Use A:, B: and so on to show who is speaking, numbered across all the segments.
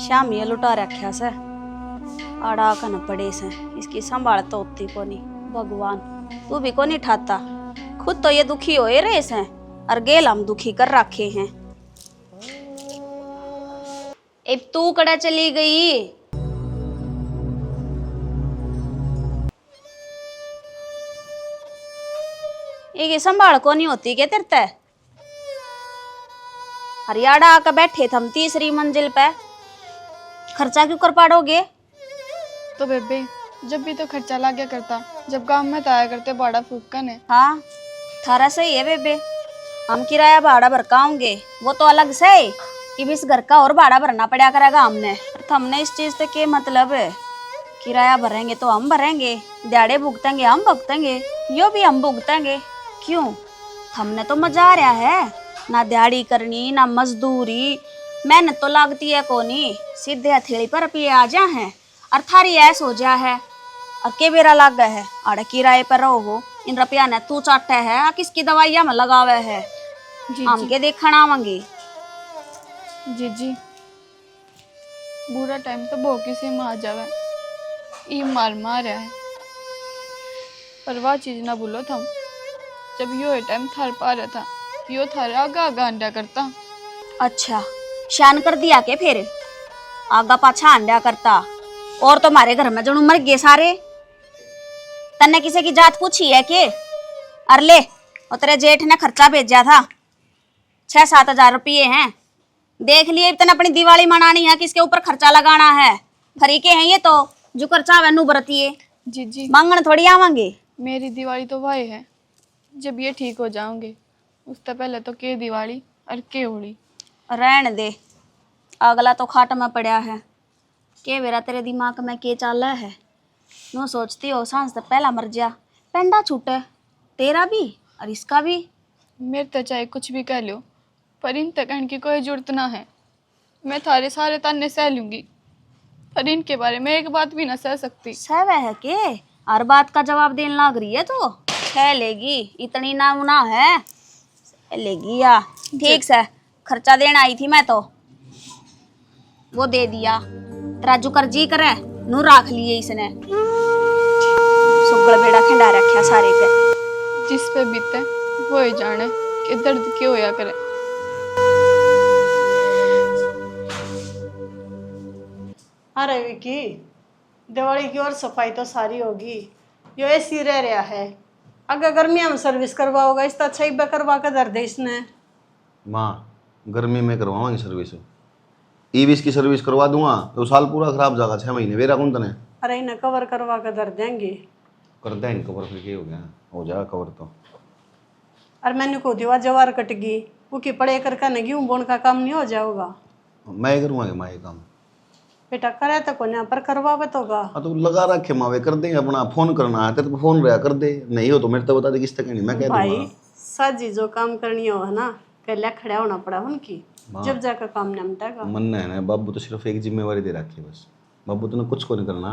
A: श्याम ये लुटा रखा से आड़ा कन पड़े से इसकी संभाल तो उतनी को नहीं। भगवान तू भी को नहीं ठाता, खुद तो ये दुखी होए रहे से और गेल हम दुखी कर रखे हैं। अब तू कड़ा चली गई। ये संभाल को नहीं होती क्या तेरे ते? हरियाणा आकर बैठे थे हम तीसरी मंजिल पे, खर्चा क्यों कर पाड़ोगे?
B: तो बेबे जब भी तो खर्चा ला गया करता, जब गांव में तो आया करते भाड़ा फूकन है।
A: हाँ थारा सही है बेबे, हम किराया भाड़ा भरकाओगे वो तो अलग से है। अब इस घर का और भाड़ा भरना पड़ा करेगा हमने इस चीज से क्या मतलब है? किराया भरेंगे तो हम भरेंगे, दिहाड़े भुगतेंगे हम भुगतेंगे, यो भी हम भुगतेंगे। क्यों? हमने तो मजा आ रहा है, ना दिहाड़ी करनी ना मजदूरी, मेहनत तो लागती है कोनी, सीधे हथेली पर रुपये आ जा है और थारी ऐस हो जा है और के बेरा लाग गए है आड़े किराए पर रहो हो। इन रुपया ने तू चाटे है किसकी दवाइयां में लगावे है, हम के देखना आवेंगे।
B: जी बुरा टाइम तो बहु किसी में आ जावे, ई मार रहा है, पर वह चीज ना भूलो थम, जब यो टाइम थार पा रहा था यो थारे आगा आगा अंडा करता।
A: अच्छा शान कर दिया के फिर आगा पाछा अंडा करता? और तुम्हारे घर में जो मर गए सारे, तन्ने किसी की जात पूछी है के? अरले और तेरे जेठ ने खर्चा भेजा था 6-7 हजार रुपये हैं, देख लिए तने अपनी दिवाली मनानी है, किसके ऊपर खर्चा लगाना है? फरीके हैं ये तो जो खर्चा वैनू बरतिए,
B: जी
A: मांगन थोड़ी आवांगे।
B: मेरी दिवाली तो वही है जब ये ठीक हो जाओगे, उससे पहले तो के दिवाली और के होली।
A: रहने दे, अगला तो खाट में पड़ा है। के मेरा तेरे दिमाग में के चाला है? यूँ सोचती हो सांस से पहला मर जा, पेंडा छूटे तेरा भी और इसका भी।
B: मेरे तो चाहे कुछ भी कह लो, पर इन तक कहने की कोई जरूरत ना है। मैं थारे सारे ताने सह लूंगी, पर इनके बारे में एक बात भी ना सह सकती।
A: सह है के हर बात का जवाब देने लग रही है तो कह लेगी, इतनी ना है लेगी या ठीक से। खर्चा देना आई थी मैं तो वो दे दिया, राजू कर जी करे नू राख लिए इसने, सुगड़ बेड़ा खंडा रखा सारे पे।
B: जिस पे बीते वो ही जाने कि दर्द क्यों होया करे।
C: अरे विकी, दिवाली की और सफाई तो सारी होगी, यो ऐसी रह रहा है। अगर गर्मियों में सर्विस करवाओगा इसका अच्छा ही करवा कर दर दे इसने।
D: माँ गर्मी में करवाऊंगी सर्विस, ईवीस की सर्विस करवा दूंगा तो साल पूरा खराब जाएगा, 6 महीने वेरा कौन तने।
C: अरे इन्हें कवर करवा कर दर देंगे।
D: कर देंगे कवर, फिर क्या हो गया, हो जाएगा कवर तो।
C: और मैंने को दिवा जवार कट गई वो की पड़े कर न गेहूं बोन का काम नहीं हो जाओगा।
D: मैं करूँगा माँ ये काम।
C: बेटा करे तो कोने पर करवावे तो गा।
D: हाँ तो लगा रखे माँ, वे कर देंगे अपना, फोन करना है तेरे को फोन रहा कर दे, नहीं हो तो मेरे तो बता दे किस तक नहीं, मैं कह
C: भाई
D: दूंगा।
C: साजी जो काम करनी हो है ना पहले खड़ा होना पड़ा उनकी, जब जाकर काम निपटेगा।
D: मन है ना बाबू तो सिर्फ एक जिम्मेवारी दे रखी है बस, बाबू तो कुछ को नहीं करना।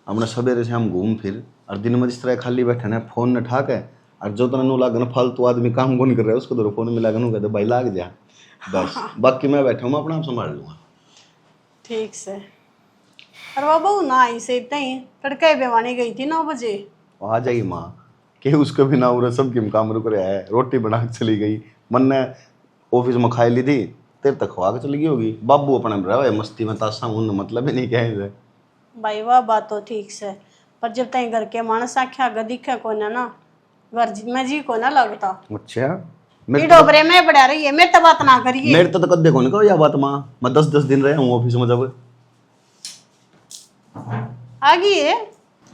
D: अपना सवेरे से हम घूम फिर और दिन में जिस तरह खाली बैठे ना फोन न ठाक है, और जो तो नु लागन फालतू आदमी काम कौन कर रहा है उसको तो फोन में लागन कहते भाई लाग जा बस, बाकी मैं बैठा हूँ अपना आप संभाल लूँगा।
C: ठीक से। और वो बहू ना आई से इतना ही तड़के बेवानी गई थी 9 बजे।
D: आ जाएगी माँ के उसको भी ना उरा सब की काम रुक रहा है, रोटी बना के चली गई, मन ने ऑफिस में खाई ली थी, तेरे तक खवा के चली गई होगी। बाबू अपने रहा मस्ती में ताशा उन मतलब ही नहीं कहे
C: भाई वाह बात तो ठीक से, पर जब तक घर के मानस आख्या ग दिखे को ना घर में जी को ना लगता।
D: अच्छा
C: ये डोबरे में बढ़ा रही है, मेरे तो बात ना करिए।
D: मेरे तो कद देखो ना या बात माँ, मैं 10 दिन रहा हूँ ऑफिस में। जब
C: आ गई है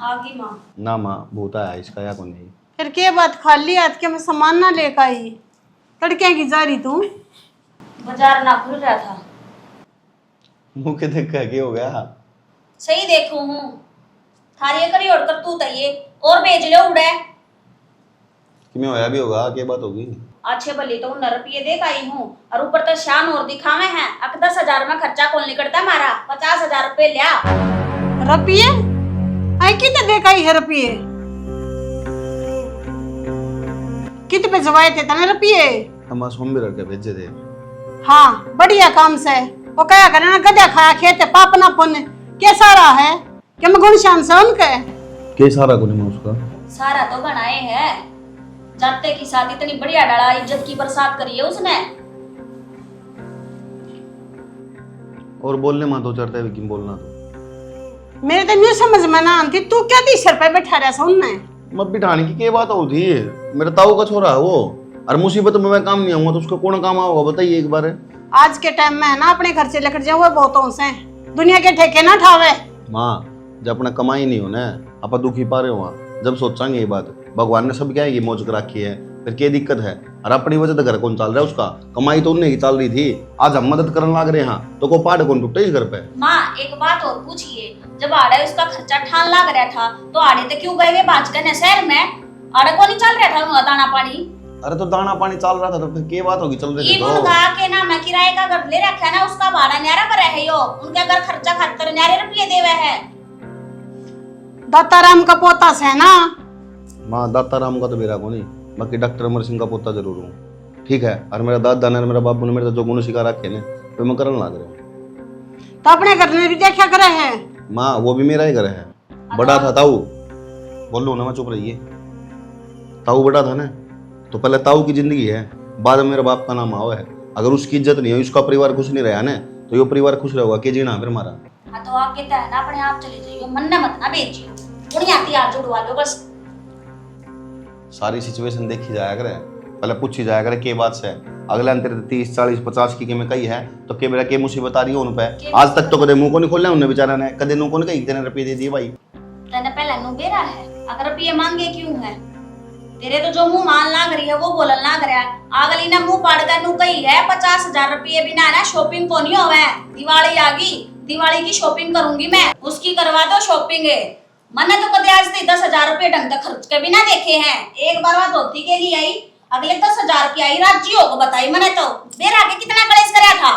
A: आगी माँ
D: ना माँ भूता है इसका या को नहीं।
C: फिर के बात खाली हाथ के मैं सामान ना लेकर आई, तड़के की जा रही तू?
A: बाजार ना खुल रहा था,
D: मुँह के देख के हो गया।
A: सही देखू हूँ थारी करी और कर तू तय और भेज लो उड़े
D: कि मैं होया भी होगा, क्या बात होगी?
A: अच्छे भले तो 9 रुपये दे आई हूँ और ऊपर तो शान और दिखावे हैं। 10 हजार में खर्चा कौन निकलता हमारा? 50 हजार रुपये लिया।
C: रुपये आई कितने देखा है रुपये? कितने पे जवाए थे तने रुपये?
D: हम सोम भी रख के भेजे थे।
C: हाँ बढ़िया काम से वो क्या करे ना गधा खाया खेते पापना पुण्य के सारा है कि मैं गुण शान से उनके
D: के सारा को नहीं उसका
A: सारा तो बनाए है, जाते की साथ इतनी बढ़िया डाला, इज्जत की बरसात करी है उसने।
D: और बोलने मत तो चढ़ता है विकी बोलना तो
C: मेरे तो नहीं समझ में ना आती, तू क्या थी सर पे बैठा रहा सुनने
D: मत बिठाने की क्या बात होती है। मेरा ताऊ का छोरा है वो, और मुसीबत में मैं काम नहीं आऊंगा तो उसको कौन काम आऊंगा बताइए एक बार।
C: आज के टाइम में है ना अपने खर्चे लेकर जाओ, वो बहुतों से दुनिया के ठेके ना ठावे।
D: माँ जब अपना कमाई नहीं हो ना आप दुखी पा रहे हो वहाँ, जब सोचांगे ये बात भगवान ने सब क्या है ये मौज कर रखी है, फिर क्या दिक्कत है। और अपनी वजह से घर कौन चल रहा है, उसका कमाई तो उन्हें ही चल रही थी, आज हम मदद करने लग रहे हैं तो को पाड़ कौन टूटे इस घर पे।
A: माँ एक बात और पूछिए, जब आड़े उसका खर्चा ठान लग रहा था तो आड़े तो क्यों गए वे बाज करने शहर में? आड़े को नहीं चल रहा था उनका दाना पानी?
D: अरे तो दाना पानी चल रहा था तो फिर क्या बात होगी चल रही
A: ये उनका के ना मैं किराए का घर ले रखा है ना, उसका भाड़ा न्यारा पर है यो, उनके घर खर्चा खातर न्यारे रुपये देवे है।
C: दत्ताराम का पोता से है ना।
D: माँ दाता राम का तो मेरा को नहीं, बाकी डॉक्टर अमर सिंह का पोता जरूर हूँ, ठीक है। और मेरा दादा ने मेरा बाबू ने मेरे जो गुण सिखा रखे ने तो मैं करने लग रहा हूँ।
C: तो अपने घर में भी देखा करे है।
D: माँ वो भी मेरा ही घर है, बड़ा था ताऊ, बोलो ना मैं चुप रहिए। ताऊ बड़ा था ना तो पहले ताऊ की जिंदगी है, बाद में मेरे बाप का नाम आओ है। अगर उसकी इज्जत नहीं हुई, उसका परिवार खुश नहीं रहा ना तो ये परिवार खुश रहेगा के जीना फिर हमारा।
A: हाँ तो आप कहता है ना अपने आप चले जाइए, मन न मत ना बेचियो, बुनियादी हाथ जुड़वा लो बस।
D: सारी सिचुएशन देखी जाया करे, पहले पूछी जाया करे के बात से। अगला तेरे 30 40 50 की में कही है तो के मेरा के मुसीबत आ रही है उन पे। आज तक तो कदे मुंह को नहीं खोलना उन्हें बेचारा ने, कदे मुंह को नहीं कही इतने रुपये दे दिए भाई।
A: तेने पहले नु बेरा है, अगर रुपये मांगे क्यों है? तेरे तो जो मुंह मान लाग रही है वो बोलन लाग रहा है। अगली ने मुंह पाड़ कर नु कही है 50,000 रुपये बिना ना शॉपिंग को नहीं होवे, दिवाली आ गई, दिवाली की शॉपिंग करूंगी मैं, उसकी करवा दो शॉपिंग। मैंने तो कदे आज तक 10,000 रुपये ढंग से खर्च के बिना देखे हैं। एक बार बात धोती के लिए आई, अगले 10,000 की आई, राज्यों को बताई मैंने तो बेरा के कितना कलेश कराया था।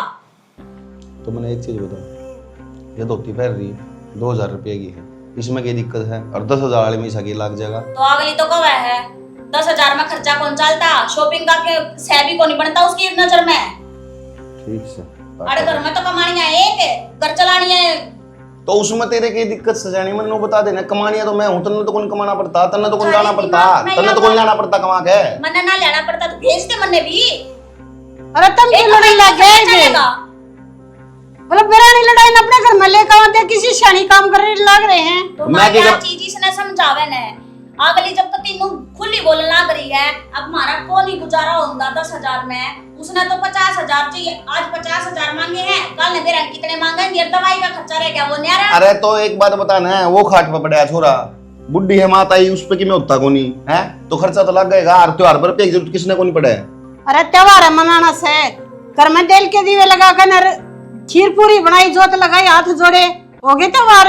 D: तो मैंने एक चीज बताऊं, ये धोती पहन रही है 2,000 रुपये की है, इसमें क्या दिक्कत है? और 10,000 वाले में सगी लग जाएगा
A: तो अगली तो कब है 10,000 में खर्चा कौन चलता, शॉपिंग का के सैबी को नहीं बनता उसकी नजर में।
D: ठीक से
A: अरे घर में तो कमानी है, एक घर चलानी है,
D: तो उसमें तेरे की दिक्कत सजानी मैंने बता देना। कमानिया तो मैं हूं, तन्ने तो कौन कमाना पड़ता, तन्ने तो कौन जाना पड़ता, तन्ने तो कौन जाना पड़ता कमा के,
A: मन्ने ना लेना पड़ता तो भेज दे मन्ने भी।
C: अरे तुम क्यों लड़ाई लगे
A: चलेगा
C: मतलब बिरानी लड़ाई न अपने घर में लेकर आते किसी शानी काम कर लग रहे हैं।
A: तो
D: मैं क्या
A: चीज इसने समझावे ने, अगली जब तो तीनों खुली बोलने लग रही है, अब हमारा कौन ही गुजारा होगा 10,000 में, उसने तो 50,000 चाहिए, आज 50,000 मांगे हैं, कल ने मेरा कितने मांगेंगे, दवाई का खर्चा रह गया वो न्यारा।
D: अरे तो एक बात बताना है, वो खाट पे पड़ा है छोरा, बुढ़ी है माता ही, उस पे कि मैं होता को नहीं है तो खर्चा तो लग गएगा। हर त्योहार पर पे जरूरत किसने को नहीं पड़ा है।
C: अरे त्योहार है मनाना से, घर में तेल के दीवे लगा कर खीर पूरी बनाई, जोत लगाई, हाथ जोड़े, हो गए त्योहार।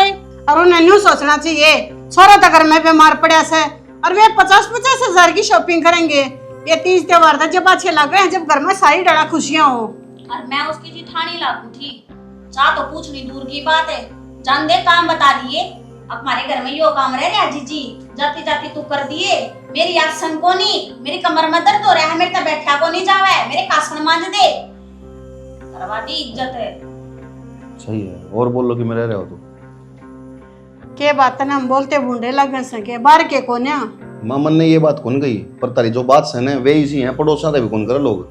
C: और उन्हें न्यू सोचना चाहिए छोरा तो घर में बीमार पड़ा से और वे 50,000 की शॉपिंग करेंगे। ये 30 त्योहार था जब अच्छे लग रहे हैं, जब घर में सारी डरा खुशियां हो।
A: और मैं उसकी जिठानी लागू थी, चाह तो पूछनी दूर की बात है, जान दे काम बता दिए। अब हमारे घर में यो काम रह रहा जीजी, जाती जाती तू कर दिए, मेरी एक्शन को नहीं, मेरी कमर में दर्द हो रहा है, मेरे तक बैठा को नहीं जावा है, मेरे कासन मांझ दे, करवा दी इज्जत है।
D: सही है, और बोल लो कि मैं रह रहा हूं तो
C: के बात ना हम बोलते बूढ़े लगन सके बाहर के कोन्या।
D: मां मन ने ये बात कौन कही, पर तारी जो बात है ना वे इसी हैं, पड़ोसा भी कौन करे लोग।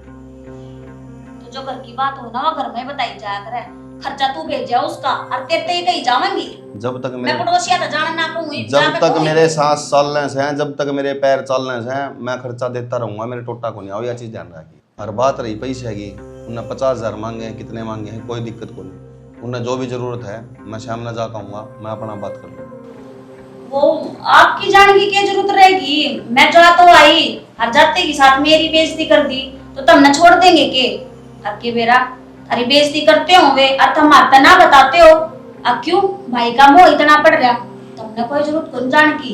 A: तो जो घर की बात हो ना वो घर में बताई जाया करे, खर्चा तू भेजा उसका और तेरे ही कहीं जाऊंगी।
D: जब तक
A: मैं पड़ोसिया तो जाना ना कहूं,
D: जब तक मेरे सांस चलने से हैं, जब तक मेरे पैर चलने से हैं, मैं खर्चा देता रहूंगा, मेरे टोटा को नहीं आओ, यह चीज ध्यान रखिए। और बात रही पैसे की, उन्हें 50,000 मांगे हैं, कितने मांगे हैं कोई दिक्कत को नहीं, उन्हें जो भी जरूरत है मैं शाम न जा कहूँगा, मैं अपना बात कर लूँगा।
A: वो आपकी जान की क्या जरूरत रहेगी, मैं जा तो आई और जाते के साथ मेरी बेइज्जती कर दी तो तुम न छोड़ देंगे के? अक्के बेरा अरे बेइज्जती करते हो वे और तुम आता ना बताते हो, अब क्यों भाई का मोह इतना पड़ रहा, तुमने कोई जरूरत कौन जान की।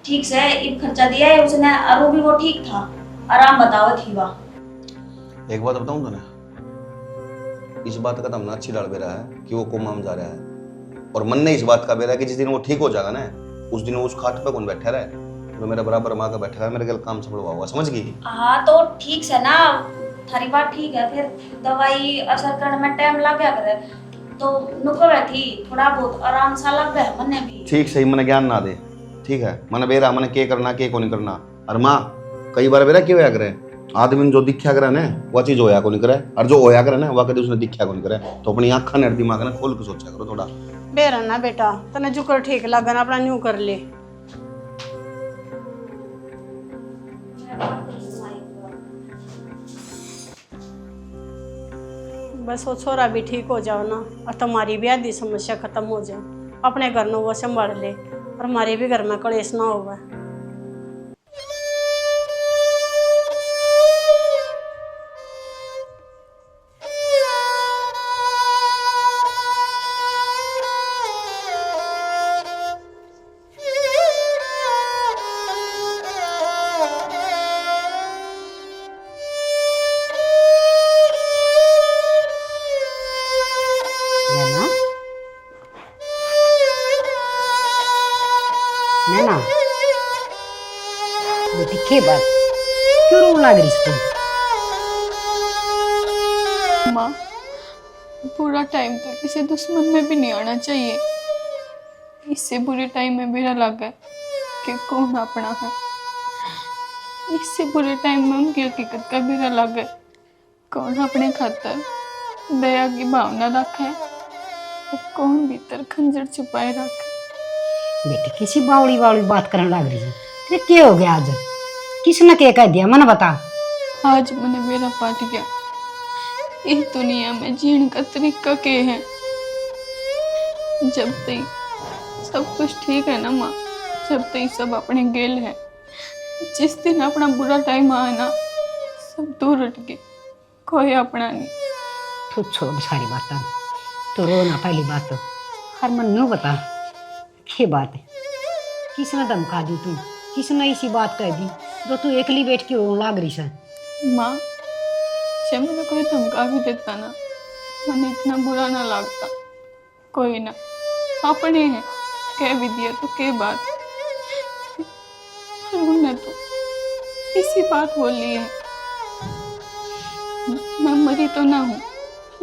A: ठीक से इब खर्चा दिया है उसने और वो भी वो ठीक था, आराम बताओ थी वाह।
D: एक बात बताऊं तो ना, इस बात का तुमने अच्छी डाल बेरा है कि वो कोमा में जा रहा है, और मन ने इस बात का बेरा है कि जिस दिन वो ठीक हो जाएगा ना उस दिन वो उस खाट पे कौन बैठा रहे, तो मेरा बराबर माँ का बैठा है, मेरे कल काम सब हुआ, समझ गई।
A: हाँ तो ठीक से ना थारी बात ठीक है, फिर दवाई असर करने में टाइम लग गया करे तो नुको थी थोड़ा बहुत आराम सा लग गया मने भी।
D: ठीक सही मैंने ज्ञान ना दे, ठीक है मैंने बेरा मैंने के करना के को नहीं करना। और माँ कई बार बेरा क्यों होया करे, आदमी ने जो दिखा करे ना वह चीज होया को नहीं करे, और जो होया करे ना वह कभी उसने दिखा को नहीं करे। तो अपनी आँखा ने दिमाग ने खोल के सोचा करो थोड़ा।
C: बेरा ना बेटा तने जो कर ठीक लगन अपना न्यू कर ले। बस वो छोरा भी ठीक हो जाओ ना और तुम्हारी भी आधी समस्या खत्म हो जाए, अपने घर में वो संभाल ले और हमारे भी घर में कलेश ना होगा।
E: नैना नैना बेटी के बात क्यों रोने लग रही तू?
B: माँ बुरा टाइम तो किसी दुश्मन में भी नहीं आना चाहिए। इससे बुरे टाइम में मेरा लगा कि कौन अपना है। इससे बुरे टाइम में उनकी हकीकत का मेरा लगा कौन अपने खातर दया की भावना रखे और कौन भीतर खंजर छुपाए रखे।
E: बेटी किसी बावड़ी बावड़ी बात करने लग रही है, तेरे क्या हो गया आज? किसने क्या कह दिया मन बता।
B: आज मैंने मेरा पाट गया। इस दुनिया में जीने का तरीका क्या है? जब तक सब कुछ ठीक है ना माँ, जब तक सब अपने गेल है, जिस दिन अपना बुरा टाइम आए ना सब दूर हट के कोई अपना नहीं।
E: तू छोड़ सारी बात, तो रो ना। पहली बात तो हर मन न्यू बता क्या बात है, किसने धमका दी तू? किसने इसी बात कह दी जो तू एकली बैठ के रोने लग रही है?
B: माँ जब मैंने कोई धमका भी देता ना मैंने इतना बुरा ना लगता। कोई ना अपने हैं कह भी दिया तो क्या बात, पर उन्हें तो इसी बात बोली है। मैं मरी तो ना हूँ,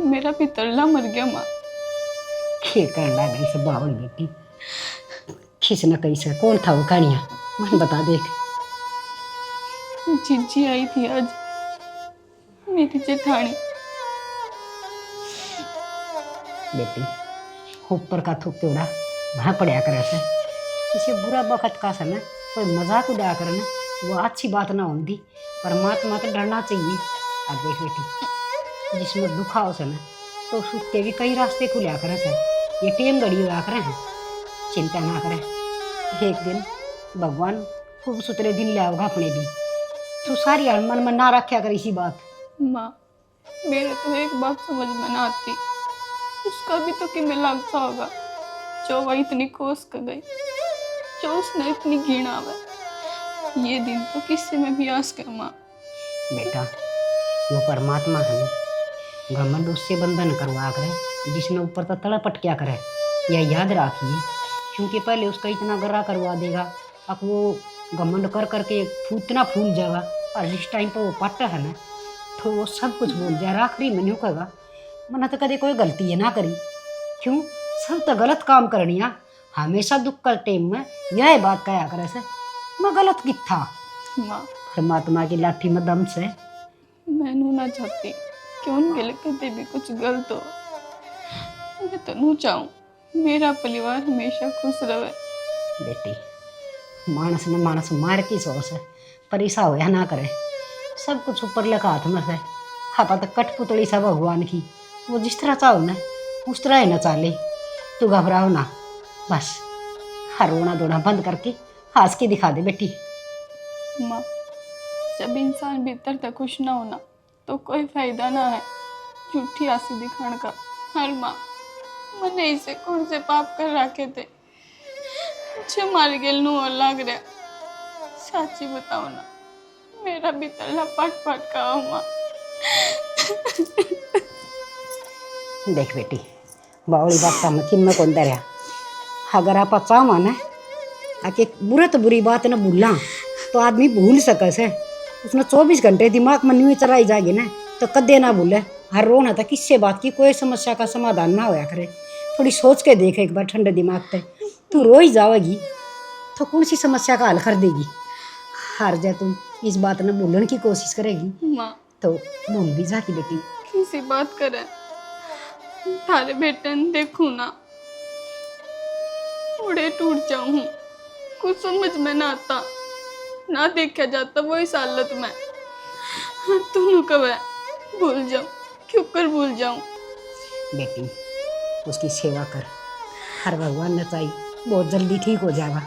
B: मेरा पितरला मर गया माँ।
E: क्या करने लग रही से बावड़ी बेटी? किसने कैसे कौन था वो कहानियाँ मन बता देख।
B: जीजी आई थी आज, मेरी जेठानी।
E: बेटी ऊपर का थूक उड़ा वहाँ पड़ा करे से किसी बुरा वक्त का से ना कोई मजाक उड़ा करे ना वो अच्छी बात ना होती। परमात्मा तो डरना चाहिए। अब देख बेटी जिसमें दुखा हो से ना तो उसके भी कई रास्ते खुला करे से, ये टेम घड़ी हुआ करे हैं। चिंता ना करे, एक दिन भगवान खूब सुथरे दिन ले आओगा अपने भी। तू सारी मन में ना रखा कर इसी बात।
B: माँ मेरे तो एक बात समझ में ना आती, उसका भी तो कि मैं लगता होगा जो वह इतनी कोस कर गई, जो उसने इतनी घृणा है। ये दिन तो किसी में भी आस कर माँ।
E: बेटा वो परमात्मा है, घमंड उससे बंधन करवा करे जिसने ऊपर तो तड़पट क्या करे। यह याद रखिए, क्योंकि पहले उसका इतना गर्रा करवा देगा, अब वो घमंड कर करके इतना फूल जाएगा और जिस टाइम पर वो पट्टा है ना तो वो सब कुछ भूल जाए। आखिरी में न्यू कहेगा मैंने तो कभी कोई गलती है ना करी, क्यों सब तो गलत काम करनी है। हमेशा दुख का टाइम में यह बात कहा करे से मैं गलत की था।
B: माँ
E: परमात्मा की लाठी में दम से
B: मैं नू ना चाहती कि उनके लिए कभी भी कुछ गलत हो। मैं तो नू चाहूँ मेरा परिवार हमेशा खुश रहे।
E: बेटी मानस ने मानस मार की सोच है, पर ऐसा होया ना करे। सब कुछ ऊपर लगा हाथ में से, हाथा तक कठपुतली सा भगवान की, वो जिस तरह चाहो ना उस तरह ही ना चाले। तू घबराओ ना, बस हर रोना धोना बंद करके हंस के दिखा दे बेटी।
B: माँ जब इंसान भीतर तक खुश ना होना तो कोई फायदा ना है झूठी आंसी दिखाने का। हर माँ मैंने इसे कौन से पाप कर रखे थे जो मार गेल नू और लाग रहा। साची बताओ ना, मेरा भीतरला पाट पाट का हो माँ।
E: देख बेटी बावली बात का मत में कौन दरिया। अगर आप चाहो ना आके बुरा तो बुरी बात ना भूलना तो आदमी भूल सके से। उसने 24 घंटे दिमाग में न्यू चलाई जाएगी ना तो कदे ना भूले। हर रोना था किससे बात की कोई समस्या का समाधान ना होया करे। थोड़ी सोच के देख एक बार ठंडे दिमाग पे। तू रो ही जाएगी तो कौन सी समस्या का हल कर देगी। हार जा तुम इस बात ने भूलने की कोशिश करेगी
B: माँ
E: तो भूल भी जाती बेटी।
B: किसी बात करे थारे बेटे ने देखू ना उड़े टूट जाऊं। कुछ समझ में ना आता ना देखा जाता वो इस हालत में। तुम कब है भूल जाऊं क्यों कर भूल जाऊं।
E: बेटी उसकी सेवा कर। हर भगवान ने चाही बहुत जल्दी ठीक हो जाएगा।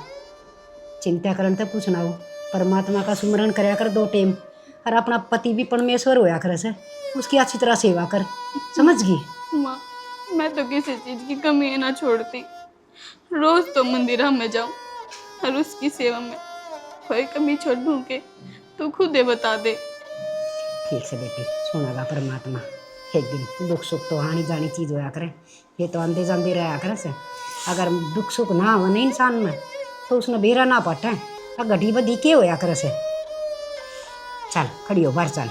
E: चिंता करन तो कुछ ना हो। परमात्मा का सुमरण करया कर 2 टाइम। और अपना पति भी परमेश्वर होया करे से उसकी अच्छी तरह सेवा कर। समझ गई।
B: माँ मैं तो किसी चीज की कमी ना छोड़ती। रोज तो मंदिर में जाऊं और उसकी सेवा में कोई कमी छोड़ दूं के तू खुद ही बता दे।
E: ठीक से बेटी सुनागा परमात्मा। एक दिन दुख सुख तो आनी जानी चीज होया करे। ये तो आंदे जाते रहा करे से। अगर दुख सुख ना हो नहीं इंसान में तो उसने बेरा ना पटे। घटी बदी के होया करे से। चल खड़ी हो बाहर चल।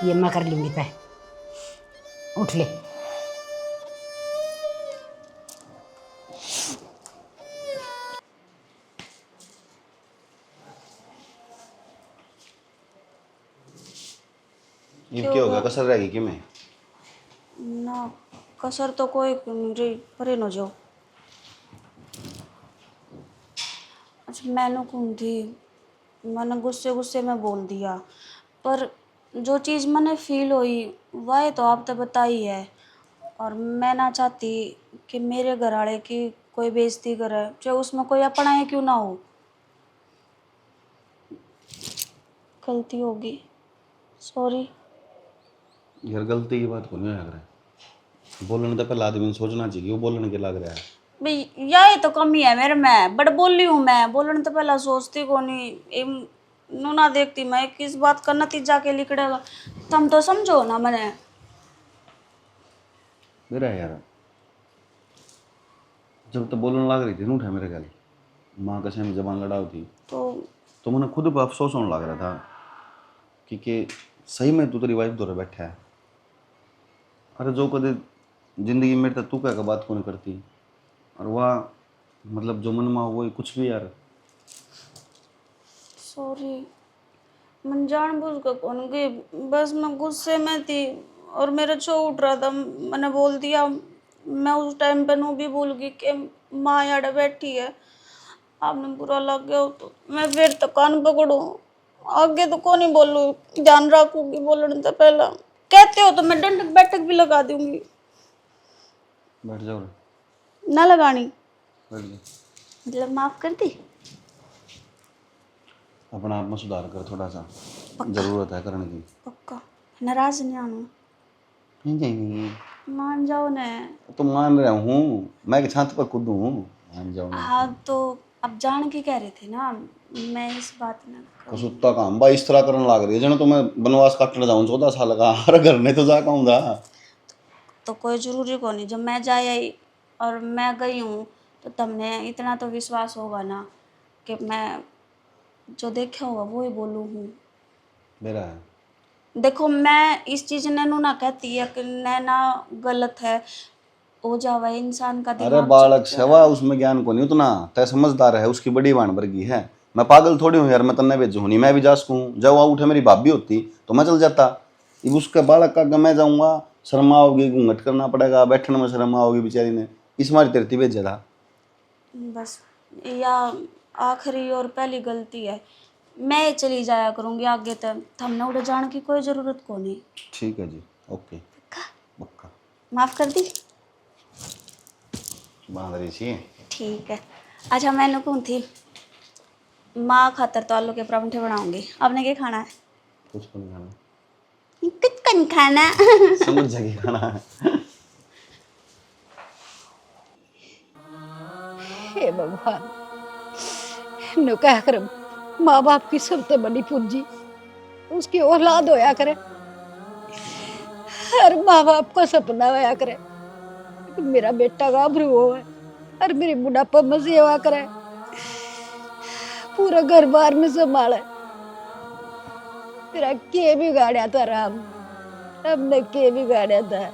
E: ये मैं कर लूंगी तय। उठ ले।
D: ये क्या होगा कसर रहेगी कि मैं
A: ना कसर तो कोई नहीं रही परे न जाओ। अच्छा मैंने कौन थी मैंने गुस्से गुस्से में बोल दिया पर जो चीज़ मैंने फील हुई वह तो आप तो बताई है। और मैं ना चाहती कि मेरे घर वाले की कोई बेइज्जती करे चाहे उसमें कोई अपना है क्यों ना हो। गलती होगी सॉरी।
D: यार गलती की बात को नहीं लग रहा है। बोलने तो पहले आदमी ने सोचना चाहिए वो बोलने के लग रहा है।
A: भाई यही तो कमी है मेरे में बट बोल रही हूँ मैं बोलने तो पहला सोचती को नहीं नो ना देखती मैं किस बात का नतीजा के लिखड़ेगा। तुम तो समझो ना मैंने
D: मेरा यार जब तो बोलने लग रही थी ना उठा मेरे ख्याल माँ का सामने जबान लड़ाओ थी तो मैंने खुद पर अफसोस होने लग रहा था कि सही में तू तेरी वाइफ दौरे बैठा है। अरे जो कदे जिंदगी में तो तू क्या बात को नहीं करती और वह मतलब जो मन में हो वही कुछ भी यार।
A: सॉरी मैं जानबूझ कर कौन गई बस मैं गुस्से में थी और मेरा छो उठ रहा था मैंने बोल दिया। मैं उस टाइम पे नू भी भूल गई कि माँ यार बैठी है। आपने बुरा लग गया हो तो मैं फिर तो कान पकड़ू आगे तो कौन ही बोलूँ ध्यान रखूंगी बोलने से पहला कहते हो तो मैं डंडक बैठक भी लगा दूंगी।
D: बैठ जाओ
A: ना लगानी
D: बैठ जाओ।
A: मतलब माफ कर दी।
D: अपना आप में सुधार कर थोड़ा सा जरूरत है करने की।
A: पक्का नाराज नहीं आना
D: नहीं
A: मान जाओ न।
D: तो मान रहा हूँ मैं कि छात पर कूद हूँ मान जाओ ना।
A: हाँ तो अब जान के कह रहे थे ना मैं इस बात में
D: कसुत्ता काम बा इस तरह करने लग रही है जन तो मैं बनवास काटने जाऊँ 14 साल का हर घर ने तो जा कहूँगा।
A: तो कोई जरूरी को नहीं जब मैं जाए आई और मैं गई हूँ तो तुमने इतना तो विश्वास होगा ना कि मैं जो देखा होगा वो ही बोलूँ हूँ।
D: मेरा है
A: देखो मैं इस चीज़ नैनो ना कहती है कि नैना गलत है हो जावा इंसान का
D: अरे
A: दिमाग
D: बालक
A: चलता
D: सेवा उसमें ज्ञान को नहीं उतना तय समझदार है उसकी बड़ी वाण वर्गी है। मैं पागल थोड़ी हूँ यार मैं तन्ने भेजू नहीं मैं भी जा सकूँ जब वहाँ उठे मेरी भाभी होती तो मैं चल जाता। अब उसके बालक का मैं जाऊँगा शर्मा होगी घूंघट करना पड़ेगा बैठने में शर्मा होगी बेचारी ने इस मारी तेरती भेजा था।
A: बस या आखिरी और पहली गलती है मैं चली जाया करूँगी आगे तक थमने उड़े जाने की कोई ज़रूरत को नहीं।
D: ठीक है जी ओके पक्का
A: माफ़ कर दी
D: बांध रही थी।
A: ठीक है। अच्छा मैंने कौन थी माँ खातर तो आलू के परांठे बनाऊंगी आपने क्या खाना है।
D: कुछ को नहीं खाना
A: कुछ का नहीं खाना
D: समझ जाएगी खाना है।
E: हे भगवान नो क्या कर माँ बाप की सबसे बड़ी पूंजी उसकी औलाद होया करे। हर माँ बाप का सपना होया करे कि मेरा बेटा गाभरू हो और मेरी बुढ़ापा में सेवा करे पूरा घर बार में संभाले तेरा के बिगाड़या था राम।
F: हमने के बिगाड़ा था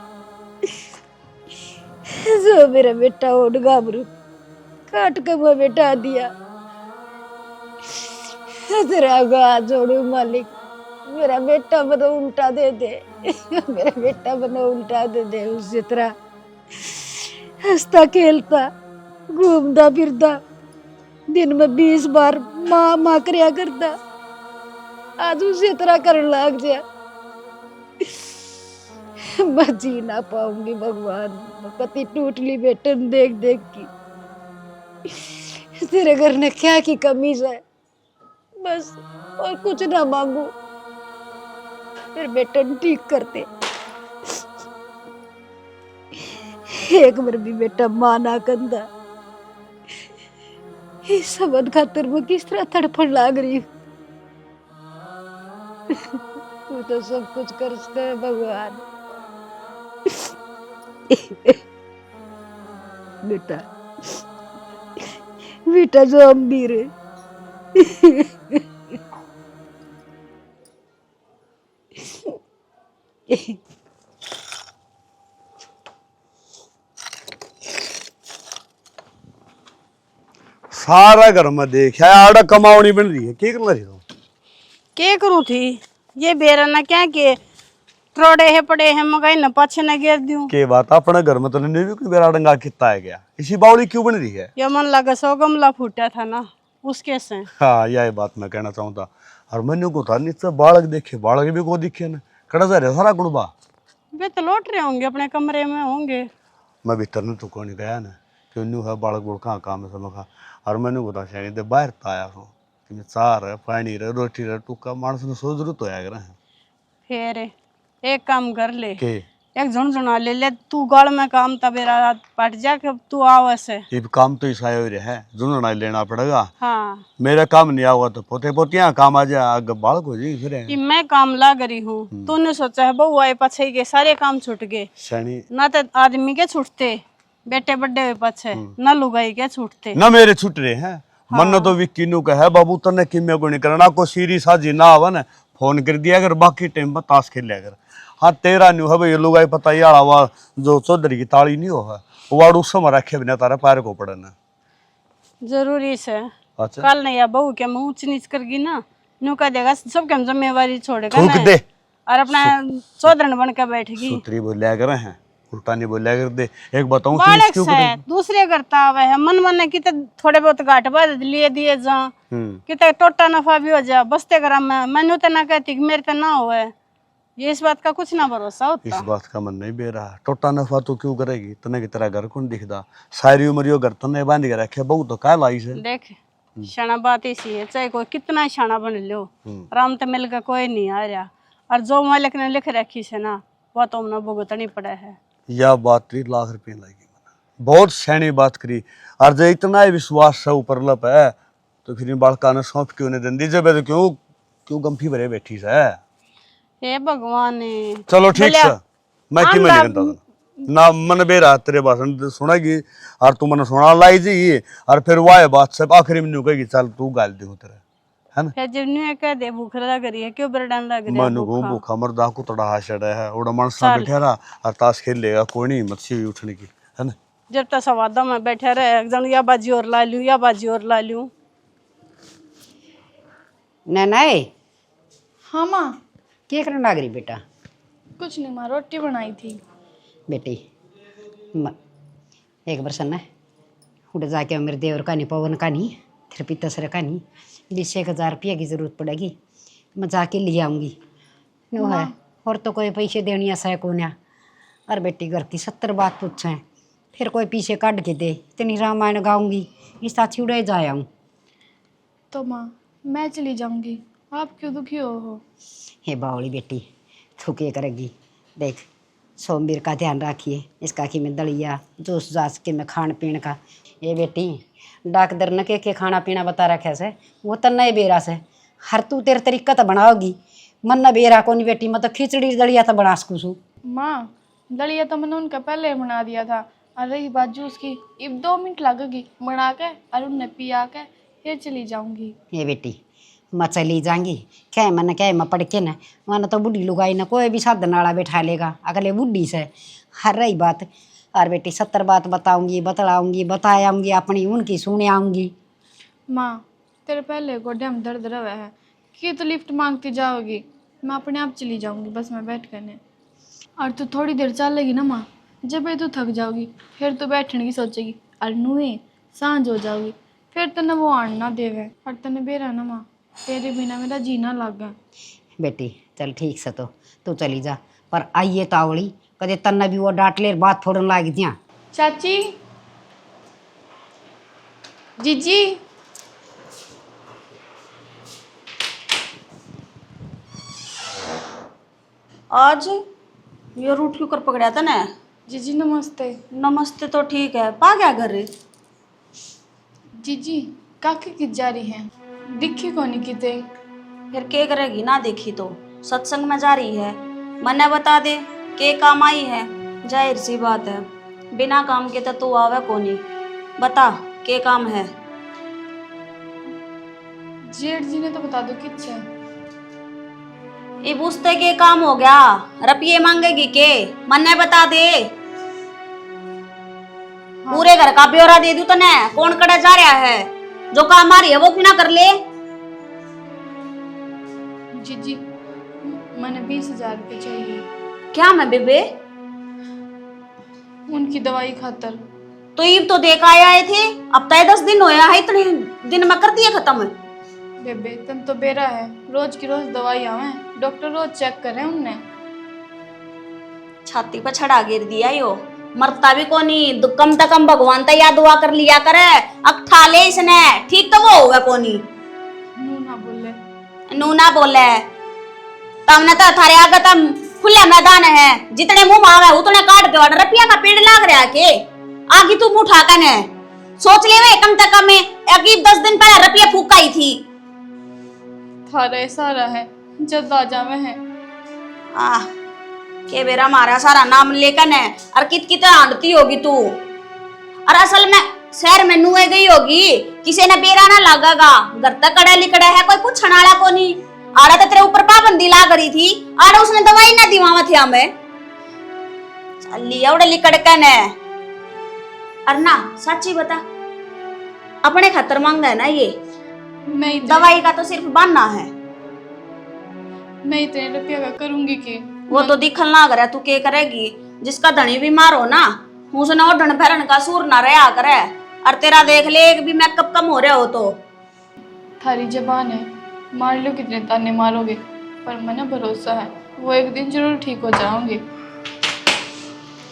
F: जो मेरा बेटा ओढ़ गाभरू काट के वो बेटा दिया। तेरा हाथ जोड़ू मालिक, मेरा बेटा बनो उल्टा दे दे, मेरा बेटा बनो उल्टा दे दे। उसी तरह हंसता खेलता घूमता फिरता दिन में 20 बार माँ माँ करया करता, आज उसी तरह करने लग जा। मैं जी ना पाऊंगी भगवान, पति टूट ली बेटन देख देख की। तेरे घर ने क्या की कमी है, बस और कुछ ना मांगू, फिर बेटन ठीक करते। एक बार भी बेटा मां ना कंदा, इस सबद खातर मैं किस तरह तड़फड़ लाग रही हूँ। तू तो सब कुछ कर सकता है भगवान। बेटा बेटा जो अम्बीर है,
G: सारा घर में देखा आड़ा कमावनी बन रही है, क्या कर रही हो?
C: के करूँ थी ये बेरा ना क्या के त्रोड़े है पड़े हैं मगाई न पाछे न गिर दूं।
G: के बात अपने घर में तो नहीं भी कोई बेरा डंगा कितना है गया, इसी बावली क्यों बन रही है?
C: ये मन लगा 100 गमला फूटा था ना उसके से।
G: हाँ यही बात मैं कहना चाहूँ था। और मैंने को था नीचे बालक देखे, बालक भी को दिखे ना कड़ा जा रहा सारा कुड़बा।
C: वे तो लौट रहे होंगे अपने कमरे में होंगे।
G: मैं भीतर ने तो कौन गया ना क्यों न्यू है बालक बोल कहाँ काम है सब खा। और मैंने को था शायद बाहर तो आया हूँ कि चार है पानी रहे रोटी रहे टुक्का मानस ने सो जरूरत तो आया
C: फिर एक काम कर ले,
G: के
C: एक झुनझुना ले ले तू गल में काम तबेरा पट जा के तू आवे से।
G: ये काम तो ईसा हो रहा है, जुनना लेना पड़ेगा।
C: हाँ
G: मेरा काम नहीं आऊगा तो पोते पोतियां काम आ जाए, आगे बालक हो जाएगी फिर।
C: कि मैं काम ला करी हूँ, तूने सोचा है बहू आए पछे के सारे काम छूट गए
G: शनि
C: ना, तो आदमी के छूटते बेटे बड्डे हुए पछे न लुगाई के छूटते
G: ना मेरे छुट रहे हैं। मन तो विक्की नु कहे बाबू तने किम्या को नहीं करना, को सीरी साजी ना आवा ना फोन कर दिया अगर बाकी टाइम में ताश खेल लिया कर। हाँ तेरा न्यू है भाई लुगाई पता ही आवा जो चौधरी की ताली नहीं हो है वाड़ू समय रखे बिना तारा पैर को पड़ना
C: जरूरी से।
G: अच्छा
C: कल नहीं या बहू के मुँह ऊंच नीच करगी ना न्यू कह देगा सब क्या जिम्मेवारी छोड़ेगा
G: थूक
C: ना
G: दे
C: और अपना चौधरन बन के बैठेगी।
G: सूत्री बोलिया करे हैं उल्टा नहीं बोलिया कर दे। एक बताऊं
C: बालक से दूसरे करता आवे है मन मन किते थोड़े बहुत घाट बाद लिए दिए जा किते टोटा नफा भी हो जा बसते ग्राम में मैंने तो ना कहती मेरे तो ना हो है, ये इस बात का कुछ ना भरोसा होता।
G: इस बात का मन नहीं बे रहा, टोटा नफा तो क्यों करेगी तने की तरह घर कौन दिखदा सारी उम्र यो घर तने बांध के रखे बहु तो का लाई से।
C: देख शाना बात ऐसी है चाहे कोई कितना शाना बन लो राम तो मिल के कोई नहीं आ रहा, और जो मालिक ने लिख रखी से ना वो तो हमने भुगतनी पड़ा है।
G: यह बात 3 लाख रुपये लगी, बहुत सैनी बात करी। और जो इतना ही विश्वास से ऊपर लप है तो फिर बालका ने सौंप क्यों नहीं देंदी जब तो क्यों क्यों गंफी भरे बैठी से।
C: हे भगवान
G: चलो ठीक है मैं कि नहीं कहता ना मन बेरा तेरे भाषण सुनेगी और तू मन सुना लाई जी और फिर वाह बात सब आखिरी में कहेगी चल तू गाल दे तेरे है ना।
C: फिर जब न्यू कह दे भूख लग रही है क्यों बरडान लग रही है
G: मन को भूखा मरदा को तड़ा हाशड़ा है ओड़ा मनसा बैठा रहा और ताश खेल लेगा कोई नहीं मच्छी भी उठने की है ना।
C: जब तक सवादा में बैठे रहे एकदम या बाजी और ला लूं या बाजी और ला लूं।
E: नैनाए
B: हाँ माँ
E: क्या करने लग रही बेटा?
B: कुछ नहीं माँ, रोटी बनाई थी।
E: बेटी एक बार सुनना उड़ जाके मेरे देवर का नहीं पवन का नहीं फिर पितासर का नहीं 20,000 रुपया की ज़रूरत पड़ेगी, मैं जाके ले आऊँगी नो है और तो कोई पैसे देनी ऐसा को ना। और बेटी घर की 70 बात पूछें फिर कोई पीछे काट के दे इतनी रामायण गाऊंगी इस साथी उड़े जाया हूँ।
B: तो माँ मैं चली जाऊंगी, आप क्यों दुखी हो?
E: हे बावली बेटी तू क्या करेगी? देख सोमवीर का ध्यान रखिए, इसका कि मैं दलिया जूस जास के मैं खान पीन का। ये बेटी डॉक्टर ने के खाना पीना बता रखे से वो तो नए बेरा से हर तू तेरे तरीका तो बनाओगी मन न बेरा को नहीं बेटी, मैं तो खिचड़ी दलिया तो बना सकूँ।
B: माँ दलिया तो मैंने उनका पहले ही बना दिया था, और रही बात जूस की अब 2 मिनट लगेगी बना के और उन्हें पिया के फिर चली जाऊंगी।
E: ये बेटी मैं चली जाऊंगी क्या मैंने क्या मैं पढ़ के न मैंने तो बुढ़ी लुगाई न कोई भी साधन वाला बैठा लेगा अगले बुढ़ी से। हर रही बात और बेटी 70 बात बताऊंगी बतलाऊंगी बताऊंगी अपनी उनकी सुने आऊंगी।
B: माँ तेरे पहले गोड्डे में दर्द रहा है कि तो लिफ्ट मांगती जाओगी, मैं अपने आप चली जाऊंगी बस में बैठ करने। और तू थोड़ी देर चलेगी ना माँ, जब तू थक जाओगी फिर तू बैठने की सोचेगी और नुए सांझ हो जाओगी, फिर तने वो आन ना देवे और तने बेरा ना माँ, तेरे बिना मेरा जीना लग गया।
E: बेटी चल ठीक से तो तू चली जा पर आइए तावड़ी कदे तन्ने भी वो डांट ले बात फोड़न लाग दिया।
B: चाची, जीजी,
A: आज ये रूट क्यों कर पकड़ा था ना?
B: जीजी नमस्ते।
A: नमस्ते तो ठीक है, पा गया घर?
B: जीजी काकी की जा रही है, दिखी कोनी किते।
A: फिर के करेगी ना देखी तो, सत्संग में जा रही है, मन्ने बता दे के काम आई है, जाहिर सी बात है बिना काम के तो तू आवे कोनी, बता के काम है?
B: जेठ जी ने तो बता दो किच है।
A: ये पूछते के काम हो गया, रुपये मांगेगी के, मन्ने बता दे। पूरे घर का ब्यौरा दे दूं तने, कौन कड़ा जा रहा है, जो काम आ रही है वो क्यों ना कर ले।
B: जीजी मैंने 20,000 रुपये चाहिए।
A: क्या मैं बेबे?
B: उनकी दवाई खातर।
A: तो ईब तो देख आए थे, अब तय 10 दिन होया है, इतने दिन में कर दिए खत्म।
B: बेबे तुम तो बेरा है, रोज की रोज दवाई आवे, डॉक्टर रोज चेक करे उनने।
A: छाती पर छड़ा गिर दिया यो, मरता भी कोनी, कम से कम भगवान तैया दुआ कर लिया करे, अब ठा ले इसने, ठीक तो वो हुआ कोनी।
B: नू ना बोले।
A: नू ना बोले तमने तो थारे आगे तम खुला मैदान है, जितने मुंह मांगे उतने काट के वाड़, रुपया का पेड़ लाग रहा के आगे तू मुंह ठाकन है। सोच ले वे कम से कम में अकीब 10 दिन पहले रुपया फूकाई थी।
B: थारे सारा है जद आ जावे है।
A: के बेरा मारा सारा नाम लेकर है और कित आंधती होगी तू, और असल में शहर में नुए गई होगी, किसी ने बेरा ना लागेगा, घर तक कड़ा लिकड़ा है, कोई पूछने वाला को नहीं। आड़ा तो तेरे ऊपर पाबंदी ला करी थी, आड़ा उसने दवाई ना दी वहां थे हमें, लिया उड़े लिकड़ के ने। और ना सच्ची बता, अपने खातर मांगा है ना ये दवाई का, तो सिर्फ बहाना है।
B: मैं इतने रुपया का करूंगी कि
A: वो तो दिखल ना करे, तू के करेगी? जिसका धनी बीमार हो ना उसने ओढ़न भरन का सूर ना रहा करे, और तेरा देख ले एक भी मेकअप कम हो रहा हो तो।
B: थारी जबान है, मार लो कितने ताने मारोगे, पर मैंने भरोसा है वो एक दिन जरूर ठीक हो जाओगे।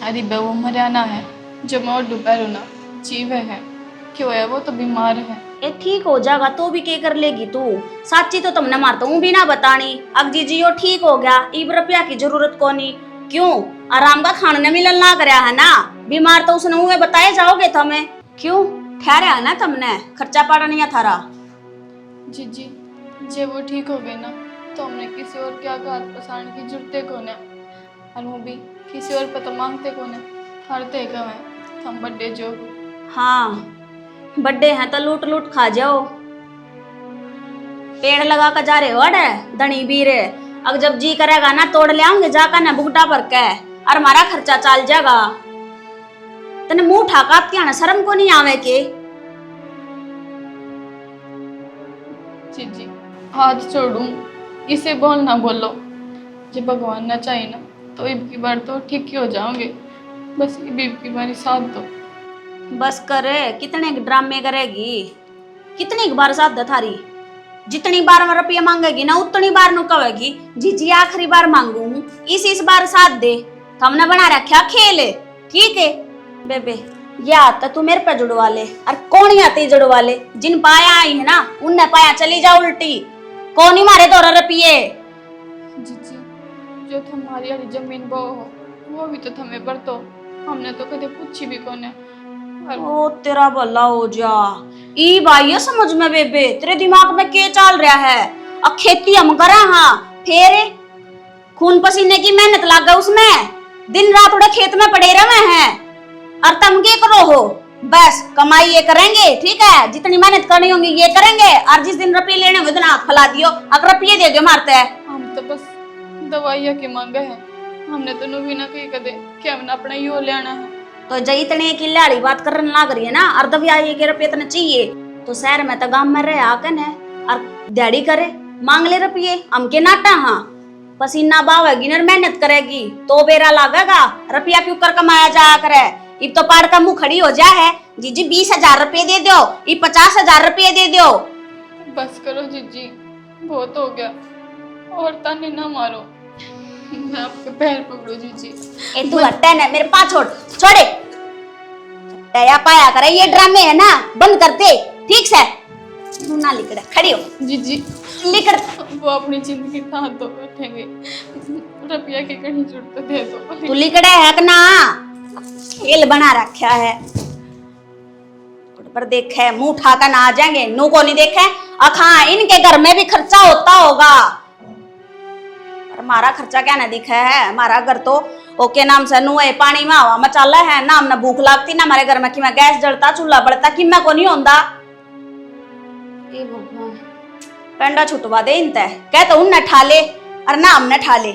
B: अरे वो मरियाना है जो मैं और दोपहर ना जीवे है, क्यों है वो तो बीमार है।
A: ये ठीक हो जाएगा तो भी के कर लेगी तू? साची तो तुमने मारता हूँ भी ना बतानी, अब जी यो ठीक हो गया, इब रुपया की जरूरत कोनी, क्यों आराम का खाना न मिलन ना कराया है ना, बीमार तो उसने मुँह बताए जाओगे तुम्हें, क्यों ठहरा है ना तुमने, खर्चा पाड़ा नहीं थारा।
B: जी जे वो ठीक हो गए ना तो हमने किसी और के आगे हाथ पसारने की जरूरत को ना, और वो भी किसी और पे तो मांगते को ना, हारते कम है हम बड्डे जो।
A: हाँ बड्डे हैं तो लूट लूट खा जाओ, पेड़ लगा कर जा रहे हो अड़े धनी बीरे, अब जब जी करेगा ना तोड़ ले आऊंगे जाकर ना बुगटा पर के, और हमारा खर्चा चल जाएगा। तने मुंह ठाकाती है ना, शर्म को नहीं आवे के?
B: जी हाथ छोड़ूं, इसे बोल ना बोलो, जब भगवान ना चाहे ना तो इब की बार तो ठीक ही हो जाओगे, बस इब की बारी साथ दो।
A: बस करे, कितने ड्रामे करेगी, कितनी बार साथ दे थारी, जितनी बार मैं रुपया मांगेगी ना उतनी बार नु कहेगी जी आखिरी बार मांगू हूँ, इस बार साथ दे, हमने बना रखा खेल, ठीक है बेबे। या तो तू मेरे पे जुड़वा ले, और कौन ही आती जुड़वा ले, जिन पाया आई है ना उनने पाया चली जा उल्टी, कौन ही मारे 2 रुपये।
B: जी जो तुम्हारी वाली जमीन वो हो वो भी तो तुम्हें पर तो हमने तो कभी पूछी भी कौन है।
A: ओ तेरा भला हो जा, ई भाई समझ में बेबे, तेरे दिमाग में क्या चल रहा है? अब खेती हम करा, हाँ फिर खून पसीने की मेहनत लग गई उसमें, दिन रात उड़े खेत में पड़े रहे हैं, और तुम क्या करो हो, बस कमाई ये करेंगे, ठीक है, जितनी मेहनत करनी होगी ये करेंगे, और जिस दिन रुपये लेने होंगे दिन हाथ फैला दियो, अगर रुपये दे दियो मारते है।
B: हम तो बस दवाइयाँ की मांगे हैं, हमने तो भी ना कही कदे कि हमने अपना यो लेना है।
A: तो जब इतने की लाड़ी बात करने लग रही है ना, और दवाई के रुपये इतने चाहिए, तो शहर में तो गांव में रहे आकन है और दिहाड़ी करे मांग ले रुपये, हम के नाटा। हाँ, पसीना बहावेगी ना मेहनत करेगी तो बेरा लागेगा, रुपया क्यों कर कमाया जाया करे। इब तो पाड़ का मुंह खड़ी हो जा है, जीजी 20,000 रुपये दे दो, ये 50,000 रुपये दे दो।
B: बस करो जीजी, बहुत हो गया, और ताने ना मारो, मैं आपके पैर पकड़ू जीजी।
A: ए तू हटे ना, मेरे पास छोड़े तया पाया करे, ये ड्रामे है ना बंद करते, ठीक से तू ना लिकड़ खड़ी हो
B: जीजी
A: लिकड़।
B: वो अपनी जिंदगी हाथ धो बैठेंगे, रुपया की कहीं जरूरत दे दो।
A: तू लिकड़े है कि ना, खेल बना रखा है पर देखे मुंह उठा कर ना आ जाएंगे, नू को नहीं देखे अखा, इनके घर में भी खर्चा होता होगा, पर हमारा खर्चा क्या ना दिखा है। हमारा घर तो ओके नाम से नुए पानी में हवा मचाला है ना, हमने भूख लगती ना हमारे घर में कि मैं गैस जलता चूल्हा बढ़ता कि मैं को नहीं होता। ए भगवान, पेंडा छुटवा दे इनते, कह तो उन ठा ले और ना हमने ठा ले।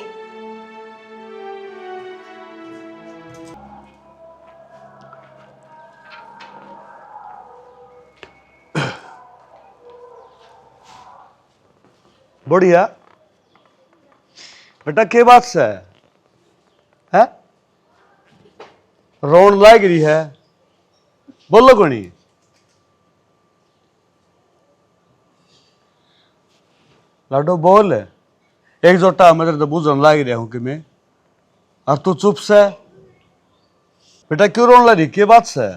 G: बढ़िया बेटा, के बात से है रोन लाग रही है, बोलो कोनी। लाडो बोल, एक जोटा मैं तो बुझन लाग रहा हूं कि मैं, और तू चुप से बेटा क्यों रोन लगी, के बात से।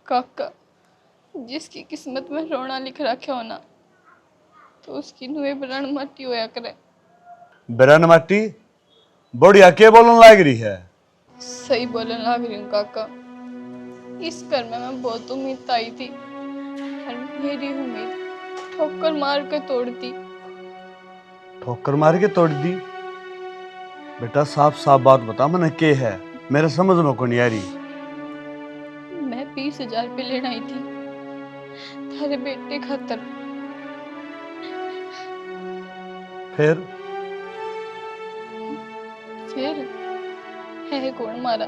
B: काका, जिसकी किस्मत में रोना लिख रखे हो ना, तो उसकी नुए बरण मट्टी होया करे।
G: बिरन माटी बढ़िया, के बोलन लाग रही है।
B: सही बोलने लग रही हूँ काका, इस घर में मैं बहुत उम्मीद आई थी, और मेरी उम्मीद ठोकर मार के तोड़ दी।
G: ठोकर मार के तोड़ दी। बेटा साफ साफ बात बता, मैंने के है, मेरे समझ में को नहीं आ रही।
B: मैं 20,000 रुपये लेने आई थी थारे बेटे खातर।
G: फिर
B: है कौन मारा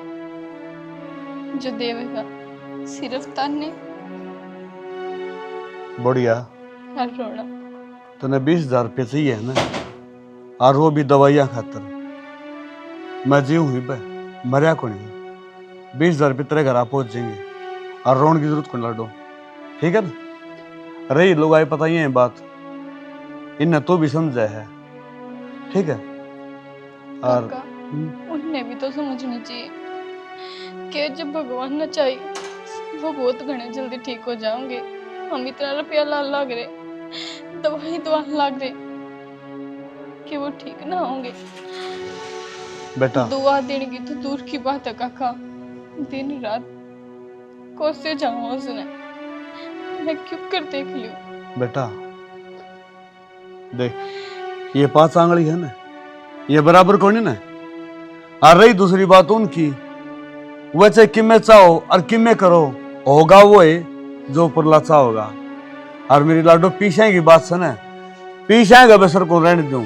B: जो देवेगा, सिर्फ ताने
G: बढ़िया।
B: और रोना।
G: तने 20,000 रुपये चाहिए है ना, और वो भी दवाइयाँ खातर। मैं जीव हुई बे, मरिया को नहीं। 20,000 रुपये तेरे घर आ पहुंच जाएंगे, और रोन की जरूरत को लाडो, ठीक है ना। रही लोग आए पता ही है बात, इन्हें तो भी समझा है, ठीक है। और
B: काका, उन्हें भी तो समझना चाहिए कि जब भगवान न चाहे वो बहुत घने जल्दी ठीक हो जाओगे। हम इतना रुपया लाग रहे, दवाई लाग रहे कि वो ठीक ना होंगे।
G: बेटा
B: दुआ देने की तो दूर की बात है काका, दिन रात कोसे जाऊं उसने, मैं क्यों कर देख लियो।
G: बेटा देख, ये 5 आंगली है ना, ये बराबर कौन है ना। और रही दूसरी बात उनकी, वैसे किमें चाहो और किमें करो, होगा वो है जो पुरला चाहोगा। और मेरी लाडो पीछे की बात सुने, पीछे का बसर को रहने दूं।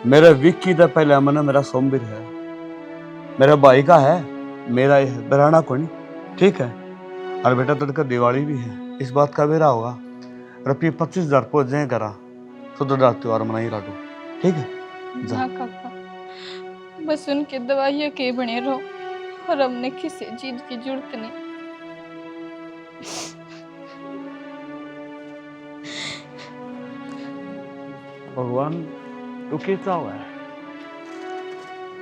G: मेरे विक्की तो पहले मन मेरा सोमवीर है, मेरे भाई का है, मेरा ये है, बराना को नहीं, ठीक है। और बेटा तड़का दिवाली भी है, इस बात का बेरा होगा, रुपये 25,000 पहुंच जाए करा, तो त्योहार मनाई लाडो, ठीक है।
B: हाँ काका, बस उनके दवाइयाँ के बने रहो, और हमने किसी चीज की जरूरत नहीं।
G: भगवान तू कैसा हुआ है,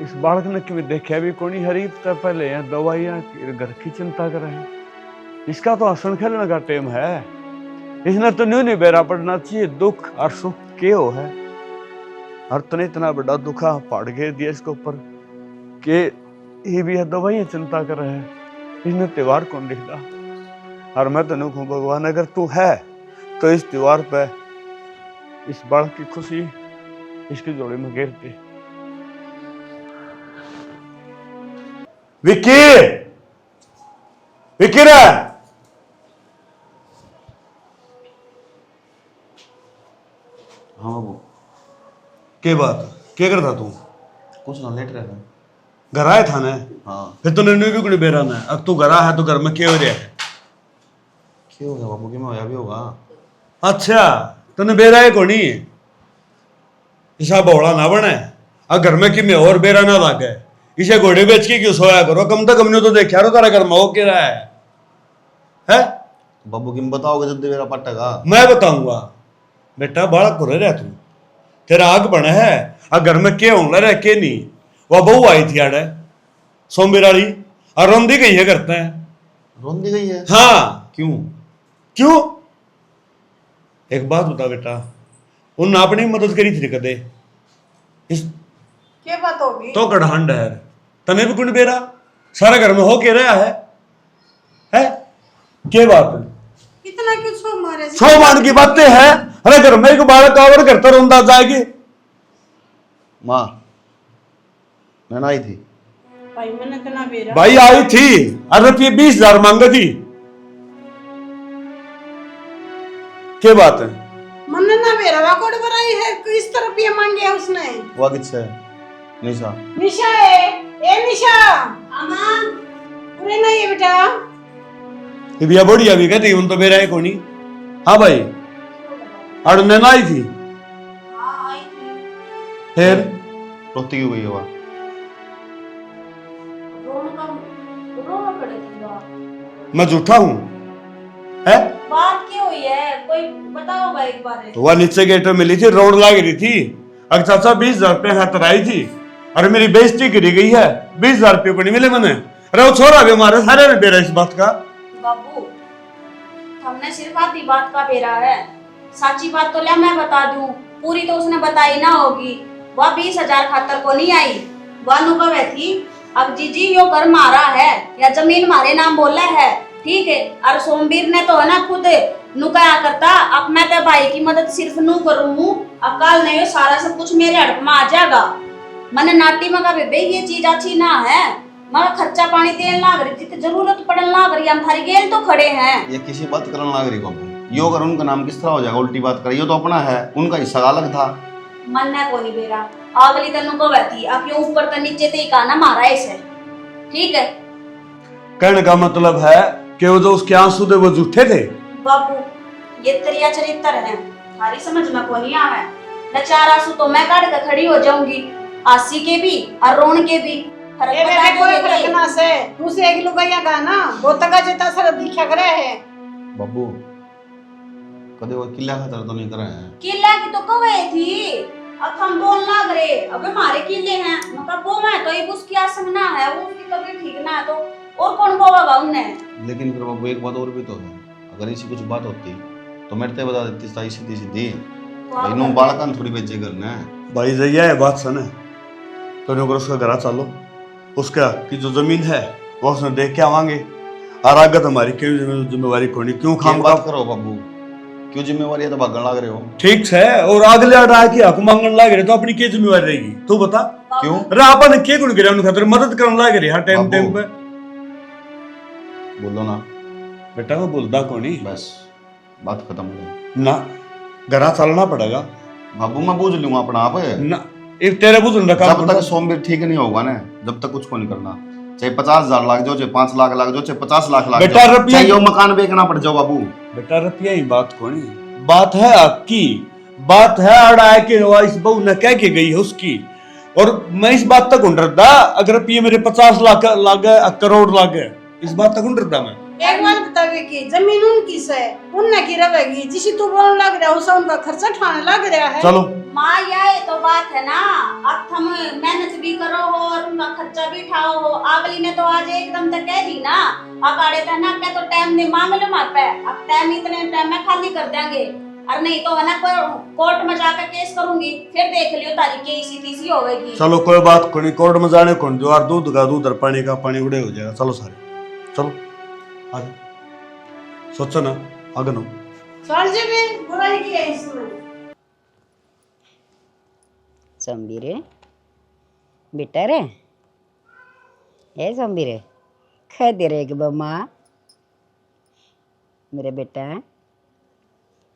G: इस बालक ने क्यों देखा भी कोनी हरीब तो पहले यहाँ दवाइयाँ घर की चिंता कर रहे हैं। इसका तो हंसन खेलने का टाइम है, इसने तो न्यू नहीं बेरा पड़ना चाहिए। दुख और सुख के हो है, और तने इतना बड़ा दुखा पड़ गया दिया इसके ऊपर कि ये भी है दवाइयाँ चिंता कर रहे हैं। इसने त्योहार कौन लिखा। और मैं तेन कहूँ भगवान, अगर तू है तो इस त्योहार पे इस बालक की खुशी इसकी जोड़ी में घेर दे। विक्की, विक्की रे
D: हाँ बाबू
G: के बात क्या करता तू
D: कुछ ना लेट रहा है।
G: घर आया था ना
D: हाँ
G: फिर तूने न्यू भी कुछ बेरा ना अब तू घर है तो घर में क्या हो रहा है
D: क्या हो गया बाबू कि मैं होया भी होगा।
G: अच्छा तूने बेरा है कोनी इसा बौड़ा ना बने अब घर में कि में और बेरा ना लागे इसे घोड़े बेच के क्यों सोया करो कम तक हमने तो देखा रो तारा घर में हो के रहा है
D: बाबू कि बताओगे जब मेरा पटेगा।
G: मैं बताऊंगा बेटा बालक को रह तू तेरा आग बना है अब घर में क्या होंगे रह के नहीं वह बहू आई थी आड़े सोमबिराली और रोंदी गई है करते हैं
D: रोन दी गई है।
G: हाँ
D: क्यों?
G: क्यों एक बात बता बेटा उन अपनी मदद करी थी कदे इस
C: क्या बात होगी?
G: तो कड़हंड है तने भी कुछ बेरा सारा घर में हो के रहा है क्या बात है
C: इतना क्यों सो मारे?
G: सौ मान की बातें हैं अरे घर में एक बालक कावर करता रोंदा जाएगी
D: माँ मैं आई थी।
C: भाई मैंने तो ना बेरा।
G: भाई आई थी और रुपये 20,000 मांगे थी क्या बात है
C: मैंने ना बेरा वाकोड़ बनाई है किस तरह रुपये मांगे है उसने?
D: हुआ किससे? निशा।
C: निशा है ए निशा अम्मा अरे नहीं है बेटा।
G: ये भैया बढ़िया भी कहती उन तो मेरा है कोनी। हाँ भाई और नैना आई थी फिर
D: रोती क्यों गई है वहाँ?
G: मैं झूठा हूँ है
A: बात क्या हुई है कोई बताओ एक बार।
G: तो वह नीचे गेट में मिली थी रोड लाग रही थी अगर चाचा 20,000 रुपये हाथ आई थी अरे मेरी बेइज्जती करी गई है 20,000 रुपये को नहीं मिले मैंने अरे वो छोरा भी हमारे सारे में बेरा इस बात का।
A: बाबू हमने सिर्फ आधी बात का बेरा है साची बात तो ले मैं बता दूं पूरी तो उसने बताई ना होगी। वह 20,000 खातर को नहीं आई वह नुका थी अब जीजी यो घर मारा है या जमीन मारे नाम बोला है ठीक है। और सोमवीर ने तो है ना खुद नुकाया करता अब मैं तो भाई की मदद सिर्फ नू करूँ अब कल नहीं सारा सब कुछ मेरे हड़प में आ जाएगा। मैंने नाटी में कहा बेबे ये चीज अच्छी ना है मगर खर्चा पानी देने लाग रही जितनी जरूरत पड़ने लाग रही हम थारी गेल तो खड़े हैं।
D: ये किसी बात करने लग रही बाबू यो अगर उनका नाम किस तरह हो जाएगा उल्टी बात करिए तो अपना है उनका हिस्सा अलग था।
A: मन को नहीं बेरा अगली तनु को बहती अब यो ऊपर तो नीचे ते काना मारा इसे ठीक है।
G: कहने का मतलब है कि वो जो उसके आंसू थे वो झूठे थे।
A: बाबू ये तेरिया चरित्र है थारी समझ में को नहीं आवे न चार आंसू तो मैं काट के खड़ी हो जाऊंगी आसी के भी और रोन के भी फर्क
C: ये
A: बता
C: बेबे कोई
A: दोगे
C: फर्क ना से तू से एक लुगाया गा ना वो तका जेता सर दिखा करे है।
D: बाबू कदे वो किला खातर तो नहीं कर रहे हैं।
A: किला की तो कवे थी अब हम बोल लाग रहे अब हमारे किले हैं मतलब वो मैं तो एक उसकी आसम ना है वो उसकी तबीयत ठीक ना है तो और कौन बोलेगा उन्हें।
D: लेकिन फिर बाबू एक बात और भी तो है अगर इसी कुछ बात होती तो मैं ते बता देती था सीधी सीधी भाई नो बालकन थोड़ी बेचे करना है।
G: भाई जैया है बात सुने तो नहीं उसका घर चलो उसका की जो जमीन है वो उसने देख के आवांगे और आगत हमारी क्यों जिम्मेवारी कोनी क्यों खाम
D: बात करो बाबू क्यों जिम्मेवारी है तो भागन लग रहे हो।
G: ठीक है और अगले अड़ा की हक मांगन लाग रहे तो अपनी क्या जिम्मेवारी रहेगी तू बता
D: क्यों?
G: अरे अपन के गुण गिरा खातर मदद करने लाग रहे हर टाइम टाइम पे
D: बोलो ना
G: बेटा मैं बोलता कोनी
D: बस बात खत्म हो गई
G: ना घर चलना पड़ेगा
D: बाबू मैं बूझ लूंगा अपना आप
G: ना एक तेरे बुजुर्ग का
D: जब तक सोमवीर ठीक नहीं होगा ना जब तक कुछ को नहीं करना चाहे 50,000 लाख जाओ चाहे 5 लाख लाख जाओ चाहे 50 लाख लाख
G: बेटा
D: जाओ
G: रुपया
D: चाहे यो मकान बेचना पड़ जाओ बाबू।
G: बेटा रुपया ही बात कोनी बात है आपकी बात है अड़ा के इस बहू ने कह के गई है उसकी और मैं इस बात तक डरता अगर रुपये मेरे 50 लाख लागे करोड़ लागे इस बात तक डरता मैं।
C: एक बात बतावे कि जमीन उनकी से उनने की रहेगी जिसी तू बोलने लग रहा है उसे उनका खर्चा ठाने लग रहा है।
G: चलो
A: माँ ये तो बात है ना अब हम मेहनत भी करो हो और उनका खर्चा भी उठाओ हो अगली ने तो आज एकदम तक कह दी ना अकाड़े था ना क्या तो टाइम नहीं मांग लो मार पे अब टाइम इतने टाइम में खाली कर देंगे और नहीं तो है ना कोर्ट में जाकर केस करूंगी फिर देख लियो तारीख की इसी तीसी होगी।
G: चलो कोई बात कोनी कोर्ट में जाने कौन जो और दूध का दूध और पानी का पानी उड़े हो जाएगा। चलो सारे चलो आगे सोचो ना आगे नो
C: चल जी भी बुराई की है इसमें।
E: संबीरे बेटा रे ए संबीरे कह दे रे कि बम्मा मेरे बेटा है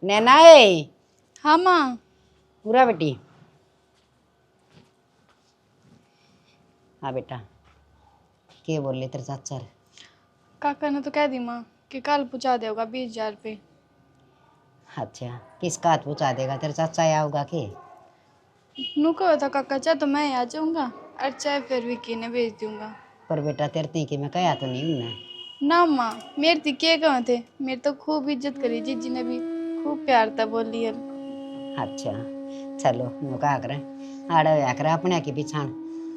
E: नैना है
B: हाँ माँ।
E: पूरा बेटी। हाँ बेटा के बोल ले तेरे चाचा रे?
B: काका ने तो कह दी माँ कि कल पहुँचा देगा 20,000 रुपये।
E: अच्छा किसका हाथ पहुँचा देगा तेरे चाचा या होगा के?
B: नू कहा था काका चाहे तो मैं आ जाऊँगा और चाहे फिर विक्की ने भेज दूँगा।
E: पर बेटा तेरे ती कि मैं कहा तो नहीं हूँ
B: ना माँ मेरे थी के कहाँ थे, मेरे तो खूब इज्जत करी जीजी ने भी खूब प्यार था बोली है।
E: अच्छा चलो नो कहा करे आड़ा होया करे अपने की पिछाण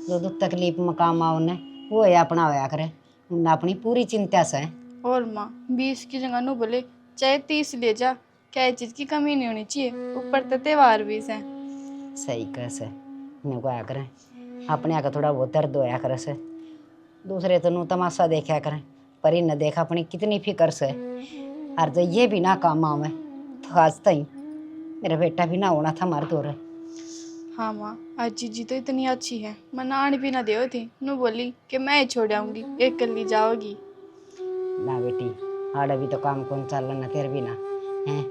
E: जो दुख तकलीफ में काम आओ ने वो है अपना होया करे उन्हें अपनी पूरी चिंता से।
B: और माँ 20 की जगह नू बोले चाहे 30 ले जा, क्या चीज़ की कमी नहीं होनी चाहिए, ऊपर तो त्योहार भी से।
E: सही कह से नो कहा करे अपने का थोड़ा बहुत दर्द होया करे से दूसरे तो नू तमाशा देखा करें पर इन देखा अपनी कितनी फिक्र से और जो ये भी ना काम आवे तो आज तक मेरा बेटा भी ना होना था मार दो रहे।
B: हाँ माँ आज जीजी तो इतनी अच्छी है, मैं नानी भी ना दे थी, नू बोली कि मैं ही छोड़ आऊँगी एक कल जाओगी।
E: ना बेटी आड़ा भी तो काम कौन चल ना तेरे भी ना है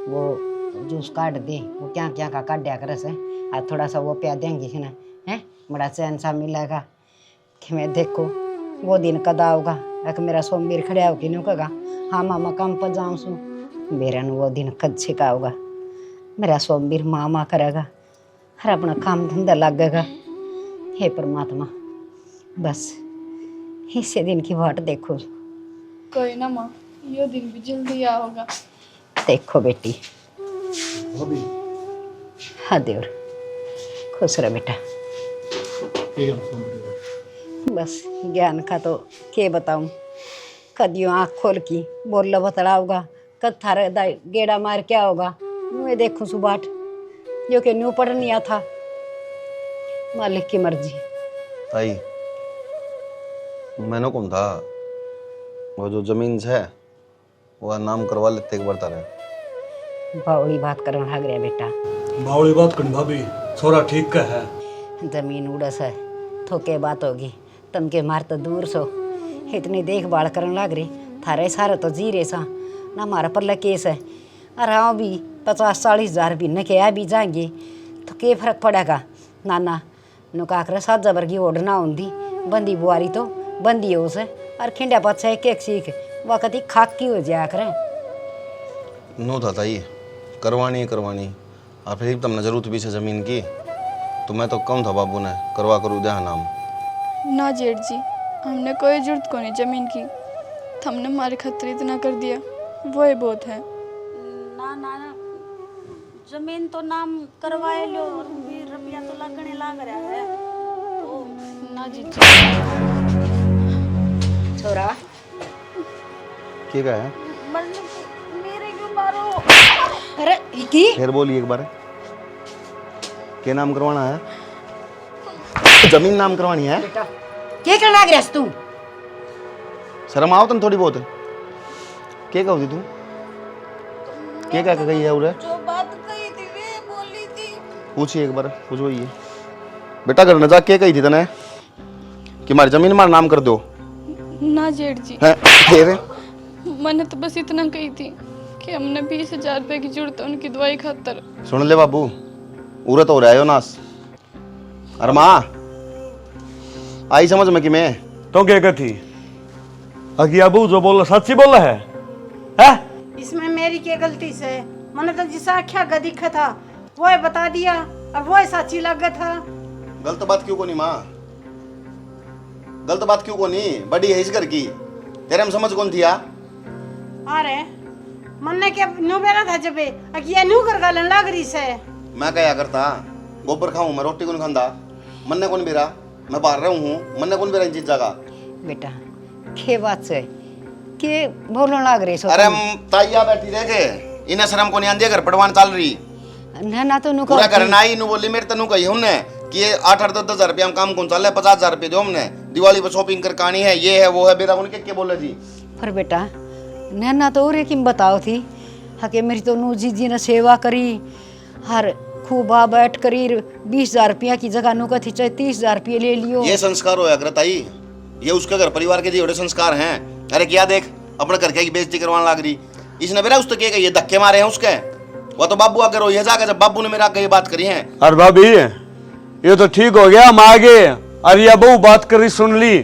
E: वो जूस काट दे वो क्या क्या का काट दिया करे से आज थोड़ा सा वो प्या देंगे ना है बड़ा चैन सा मिलेगा कि मैं देखो वो दिन कदा होगा एक मेरा सोमवीर खड़ा होगी नहीं कहा हाँ मामा काम पर जाऊँ सू मेरा वो दिन कद छिका होगा मेरा सोमवीर मामा करेगा हर अपना काम धंधा लगेगा। हे परमात्मा बस इसे दिन की वाट देखो।
B: कोई ना माँ ये दिन भी जल्दी आ होगा।
E: देखो बेटी हाँ देवर खुश रह बेटा। बस ज्ञान का तो के बताऊं कदियों आँख खोल की बोल बतड़ा होगा कद थारे गेड़ा मार क्या होगा मैं देखूं सुबाट जो कि न्यू पढ़ नहीं था मालिक की मर्जी।
D: ताई मैंने कौन था वो जो जमीन है वो नाम करवा लेते एक बार तारे।
E: बावड़ी बात करने लग रहा बेटा।
G: बावड़ी बात करनी भाभी छोरा ठीक का है
E: जमीन उड़स है थोके बात होगी तम के मार तो दूर सो इतनी देखभाल करने लग रही थारे सारे तो जी रे सा ना हमारा पल्ला केस है अरे हाँ भी 50-40 हज़ार भी न के आ भी जाएंगे तो क्या फर्क पड़ेगा नाना नुका कर 7 जबर की ओढ़ ना होंगी बंदी बुआरी तो बंदी हो उसे और खिंडा पाछा एक सीख वक्त ही खाक की हो जाया करें।
D: नो था ताई करवानी और फिर तुमने जरूरत भी से जमीन की तो मैं तो कम था बाबू ने करवा करू दे नाम।
B: ना जेठ जी हमने कोई जरूरत को नहीं जमीन की, हमने हमारे खतर इतना कर दिया वो ही बहुत है।
A: ना ना जमीन तो नाम करवाए लो और भी रुपया तो लगने लग रहा है तो
B: ना जीजी
E: छोरा
D: क्या कहा है
A: मेरे क्यों मारो।
E: अरे की
D: फिर बोलिए एक बार क्या नाम करवाना है? जमीन नाम करवानी है?
E: बेटा क्या करना लग रहा तू?
D: शर्म आओ तुम थोड़ी बहुत क्या कहोगी तू क्या क्या कही है उरे
A: जो बात कही थी वे बोली थी।
D: पूछिए एक बार पूछो ये बेटा घर न जा क्या कही थी तने कि हमारी जमीन हमारा नाम कर दो
B: ना जेठ जी
D: है फिर
B: मैंने तो बस इतना कही थी कि हमने 20,000 रुपए की जरूरत है उनकी दवाई खातर।
D: सुन ले बाबू उरे तो हो रहा है नास अरे माँ आई समझ में कि मैं
G: तो क्या कहती अगी अबू जो बोला सच्ची बोला है
C: इसमें मेरी क्या गलती से मैंने तो जिस आख्या का दिखा था वो ही बता दिया और वो ही सच्ची लगा था।
D: गलत बात क्यों को नहीं माँ गलत बात क्यों को नहीं बड़ी है इस घर की तेरे में समझ कौन थी आ
C: अरे मन क्या न्यू बेरा था जब अकिया न्यू कर गालन लग रही से
D: मैं क्या करता गोबर खाऊं मैं रोटी कौन खांदा मन्ने कौन बेरा मैं बाहर रहूं हूं मन्ने कौन बेरा इन चीज जगह
E: बेटा के बात से के बोलने लग रही सो
D: अरे ताइया बैठी रह के इन्हें शर्म को नहीं आंदी घर पटवान चल रही
E: ना ना तो नुका
D: पूरा करना ही नु बोली मेरे तनु कही हमने कि ये 8-10 हज़ार रुपया हम काम कौन चल रहा है 50,000 रुपये दो हमने दिवाली पर शॉपिंग कर कहानी है ये है वो है बेरा उनके क्या बोले जी
E: पर बेटा नैना तो और किम बताओ थी हके मेरी तो नू जी ने सेवा करी हर खूब आ बैठ करी 20,000 रुपया की जगह नु कथी चाहे 30,000 रुपये ले लियो।
D: ये संस्कार होया कर ताई ये उसके घर परिवार के दिए संस्कार हैं। अरे क्या देख अपने घर की बेइज्जती करवाने लग रही इसने मेरा उसके ये धक्के मारे हैं उसके। वो तो बाबू आके रोई है जाकर, जब बाबू ने मेरा आके ये बात करी है।
G: अरे भाभी ये तो ठीक हो गया, हम आगे अरे या बहू बात करी सुन ली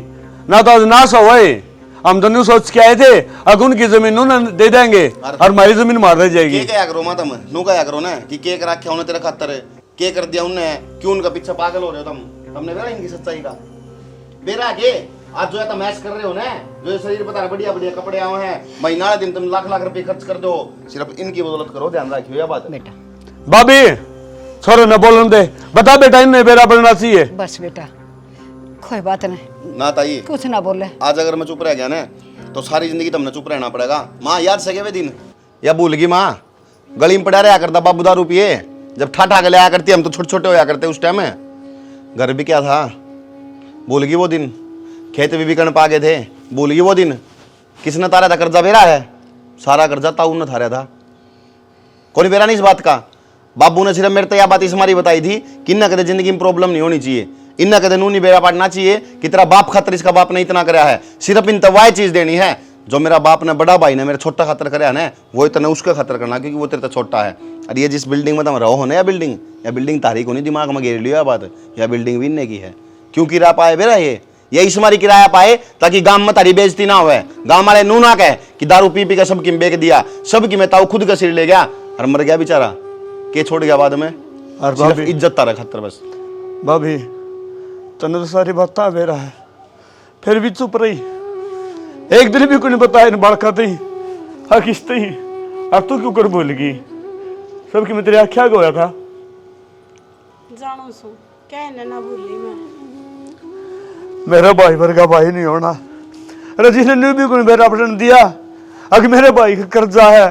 G: ना, तो आज नाश हो गए। हम तो नहीं सोच के आए थे अगर उनकी जमीन उन्हें दे देंगे और हमारी जमीन मार रह जाएगी।
D: के क्या करो मां तुम नू क्या करो ना कि के रखे उन्हें तेरे खातर के कर दिया उन्हें, क्यों उनका पीछे पागल हो रहे हो तुमने बेरा इनकी सच्चाई का बेरा के आज जो है तो मैच कर रहे हो ना, जो शरीर बता रहे बढ़िया बढ़िया कपड़े आए हैं, महीना दिन तुम लाख लाख रुपए खर्च कर दो, सिर्फ इनकी बदौलत करो, ध्यान रखियो यह बात।
E: बेटा
G: भाभी छोरो न बोलन दे, बता बेटा इन्हें बेरा बनना चाहिए।
F: बस बेटा कोई बात नहीं,
D: ना ताई
F: कुछ ना बोले।
D: आज अगर मैं चुप रह गया ना तो सारी जिंदगी तुमने चुप रहना पड़ेगा। माँ याद सके वे दिन या भूल गई माँ, गली में पड़ा रहा करता बाबू दारू पिए, जब ठाठा के ले आया करती, हम तो छोटे छोटे होया करते उस टाइम में। घर भी क्या था भूल गई वो दिन, खेत भी बिकन पा गए थे भूल गई वो दिन। किसने तारा था कर्जा बेरा है, सारा कर्जा ताऊ ने थारा था, कोई बेरा नहीं इस बात का। बाबू ने सिर्फ मेरे तो यह बात इस मारी बताई थी कि इन्ना कदे जिंदगी में प्रॉब्लम नहीं होनी चाहिए, इन्ना कदे नू नहीं बेरा पाटना चाहिए कि तेरा बाप खातर इसका बाप ने इतना कराया है, सिर्फ इन तवाई चीज देनी है जो मेरा बाप ने बड़ा भाई ने मेरे छोटा खातर कराया ना, वो इतना उसका खातर करना क्योंकि वो तेरे तो छोटा है। और ये जिस बिल्डिंग में तुम रहो ना, या बिल्डिंग तारीख को नहीं दिमाग में घेर लिया बात, या बिल्डिंग भी की है क्यों किराया पाए बेरा ये इस मारी किराया पाए ताकि गांव में तारी बेइज्जती ना होवे, गांव वाले नू ना कहे कि दारू पी पी के सबकी बेच दिया, सबकी मैं ताऊ खुद का सिर ले गया और मर गया बेचारा, के छोड़ गया बाद में
G: और
D: सिर्फ इज्जत तारा खतर बस।
G: भाभी तने तो सारी बात आ रहा है, फिर भी चुप रही, एक दिन भी कोई नहीं बताया इन बालका ती हाँ किस्ते ही, अब तू क्यों कर बोल गई, सबकी मैं तेरे आख्या गोया था।
C: जानो सो कहने ना भूली मैं,
G: मेरा भाई वर्गा भाई नहीं होना, रजी ने न्यू भी कोई मेरा ऑप्शन दिया, अगर मेरे भाई का कर्जा है,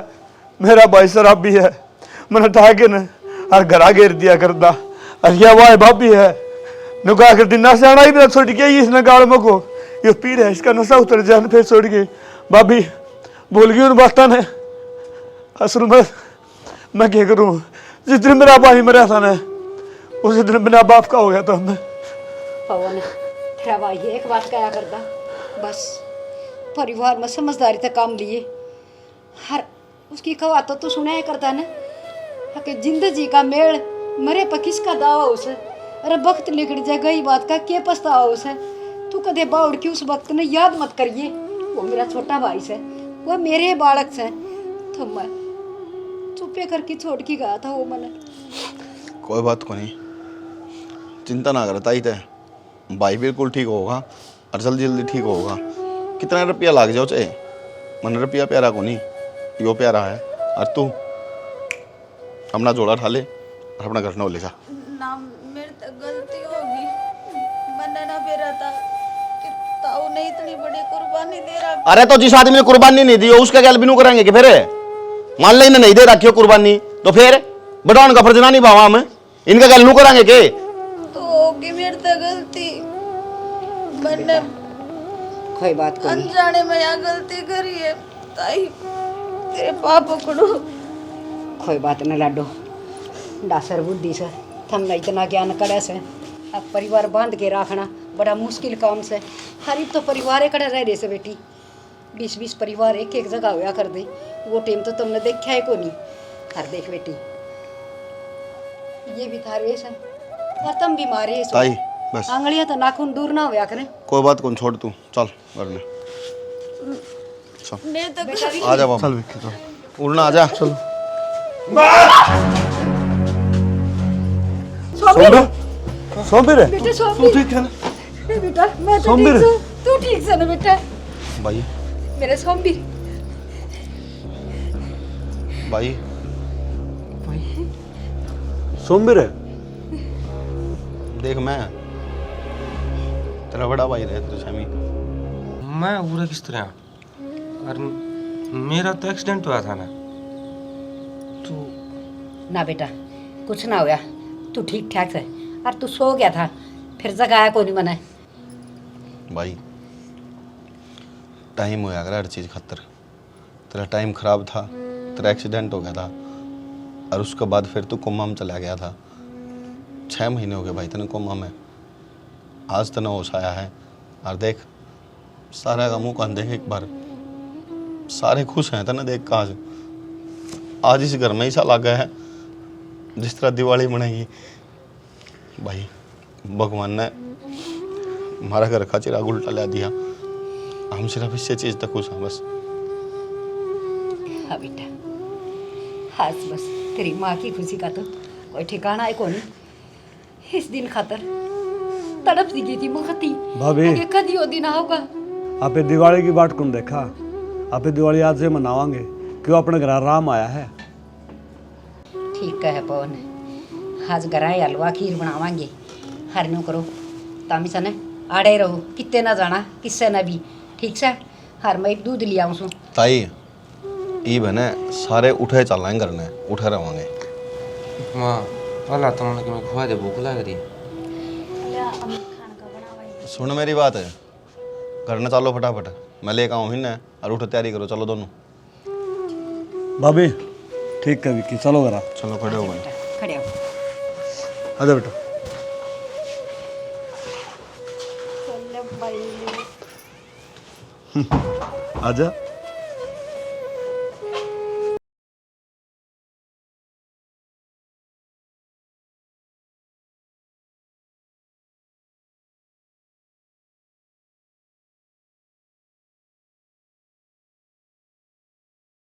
G: मेरा भाई शराबी है, मैंने ठाके न और घरा घेर दिया करता, और यह वाह भाभी है नुका कर दिन से आना ही मेरा छोड़ के इसने गाड़ मको ये पी रहा है, इसका नशा उतर जाने फिर छोड़ के भाभी भूल गई उन बातों ने। असल में मैं क्या करूँ, जिस दिन मेरा भाई मरा था ना उसी दिन मेरा बाप का हो गया था। मैं
F: पवन तेरा भाई एक बात कहा करता, बस परिवार में समझदारी से काम लिए, हर उसकी कहा तो सुनाया करता ना कि जिंदगी का मेल मरे पर किसका दावा उसे, अरे वक्त निकल जाए गई बात का क्या पछतावा उसे। तू कदे बाउड़ की उस वक्त ने याद मत करिए, वो मेरा छोटा भाई से, वो मेरे बालक से, तो मैं चुपे करके छोड़ के गया था वो मैंने।
D: कोई बात को नहीं, चिंता ना करता ही थे, भाई बिल्कुल ठीक होगा और जल्दी जल्दी ठीक होगा। कितना रुपया लाग जाओ चाहे, मन रुपया प्यारा को नहीं, यो प्यारा है। और तू अपना जोड़ा ठा ले और अपना घर न ले जा।
A: ना मेरे तो गलती होगी, मैंने ना बेरा था कि ताऊ ने इतनी बड़ी कुर्बानी दे रहा।
D: अरे तो जिस आदमी ने कुर्बानी नहीं दी उसका क्या बिनू करेंगे कि फिर मान ले इन्हें नहीं दे रखी हो कुर्बानी तो फिर बड़ा उनका फर्ज ना निभावा हम, इनका क्या नू करांगे के?
A: तो होगी मेरी तो गलती, मैंने
F: कोई बात को नहीं,
A: अनजाने में यहाँ गलती करी है ताई, तेरे पाप पकड़ो।
F: कोई बात न लाडो, डासर बुद्धि से थमने इतना ज्ञान करे से, अब परिवार बांध के रखना बड़ा मुश्किल काम से। हर एक तो परिवार एक रह रहे से बेटी, 20-20 परिवार एक एक जगह होया कर दे, वो टाइम तो तुमने देखा है को नहीं। हर देख बेटी ये भी था रेस है और तुम भी मारे
D: ताई बस
F: आंगलियां तो नाखून दूर ना होया करे।
D: कोई बात कौन छोड़, तू चल घर में चल,
A: मैं तो
D: आ जा बाबा, चल चल उड़ना आ जा, चल
G: सोमबीर है
F: बेटा
G: तू ठीक है ना?
F: बेटा मैं तो
G: सोमबीर
F: ठीक हूँ, तू ठीक से ना बेटा,
D: भाई
F: मेरे सोमबीर।
D: भाई
G: सोमबीर है
D: देख, मैं तेरा बड़ा भाई रहे तेरे शामी।
H: मैं पूरा किस तरह, और मेरा तो एक्सीडेंट हुआ था ना।
F: तू ना बेटा कुछ ना हुआ, तू ठीक ठाक है, और तू सो गया था फिर जगाया को नहीं मना।
D: भाई टाइम होया कर हर चीज़ खतर, तेरा टाइम ख़राब था, तेरा एक्सीडेंट हो गया था और उसके बाद फिर तू कोमा में चला गया था। 6 महीने हो गए भाई तेने कोमा में, आज तेने होश आया है और देख सारा का मुँह कान देख एक बार, सारे खुश हैं तेने देख का आज। आज इस घर में ही सा लगा है जिस तरह दिवाली मनाएगी। भाई भगवान ने हमारा घर का चिराग उल्टा ला दिया। हम सिर्फ इससे चीज तक खुश हैं बस।
E: हाँ बेटा, आज बस तेरी माँ की खुशी का तो कोई ठिकाना है कौन। इस दिन खातर तड़प सी गई थी मखती
G: भाभी
E: कि कदी वो दिन आओगा।
G: आपे दिवाली की बाट कौन देखा। आपे दिवाली आज से मनावांगे क्यों अपने घर राम आया है।
E: ठीक है पवन, आज गराए हलवा खीर बनावांगे। हरनू करो तामी सने आड़े रहो, कितने ना जाना किससे ना भी। ठीक से हर मैं दूध लिया हूँ।
D: ताई ई बने सारे उठे चल रहे घर ने, उठे रहोगे।
H: माँ अल्लाह तुमने कि मैं खुआ दे, भूख लग रही।
D: सुन मेरी बात है, घर ने चलो फटाफट, मैं लेकर आऊँ ही ना। और उठो तैयारी करो, चलो दोनों।
G: भाभी ठीक है विक्की, चलो घर
D: चलो खड़े हो गए।
E: खड़े हो।
G: आजा बेटा। आजा।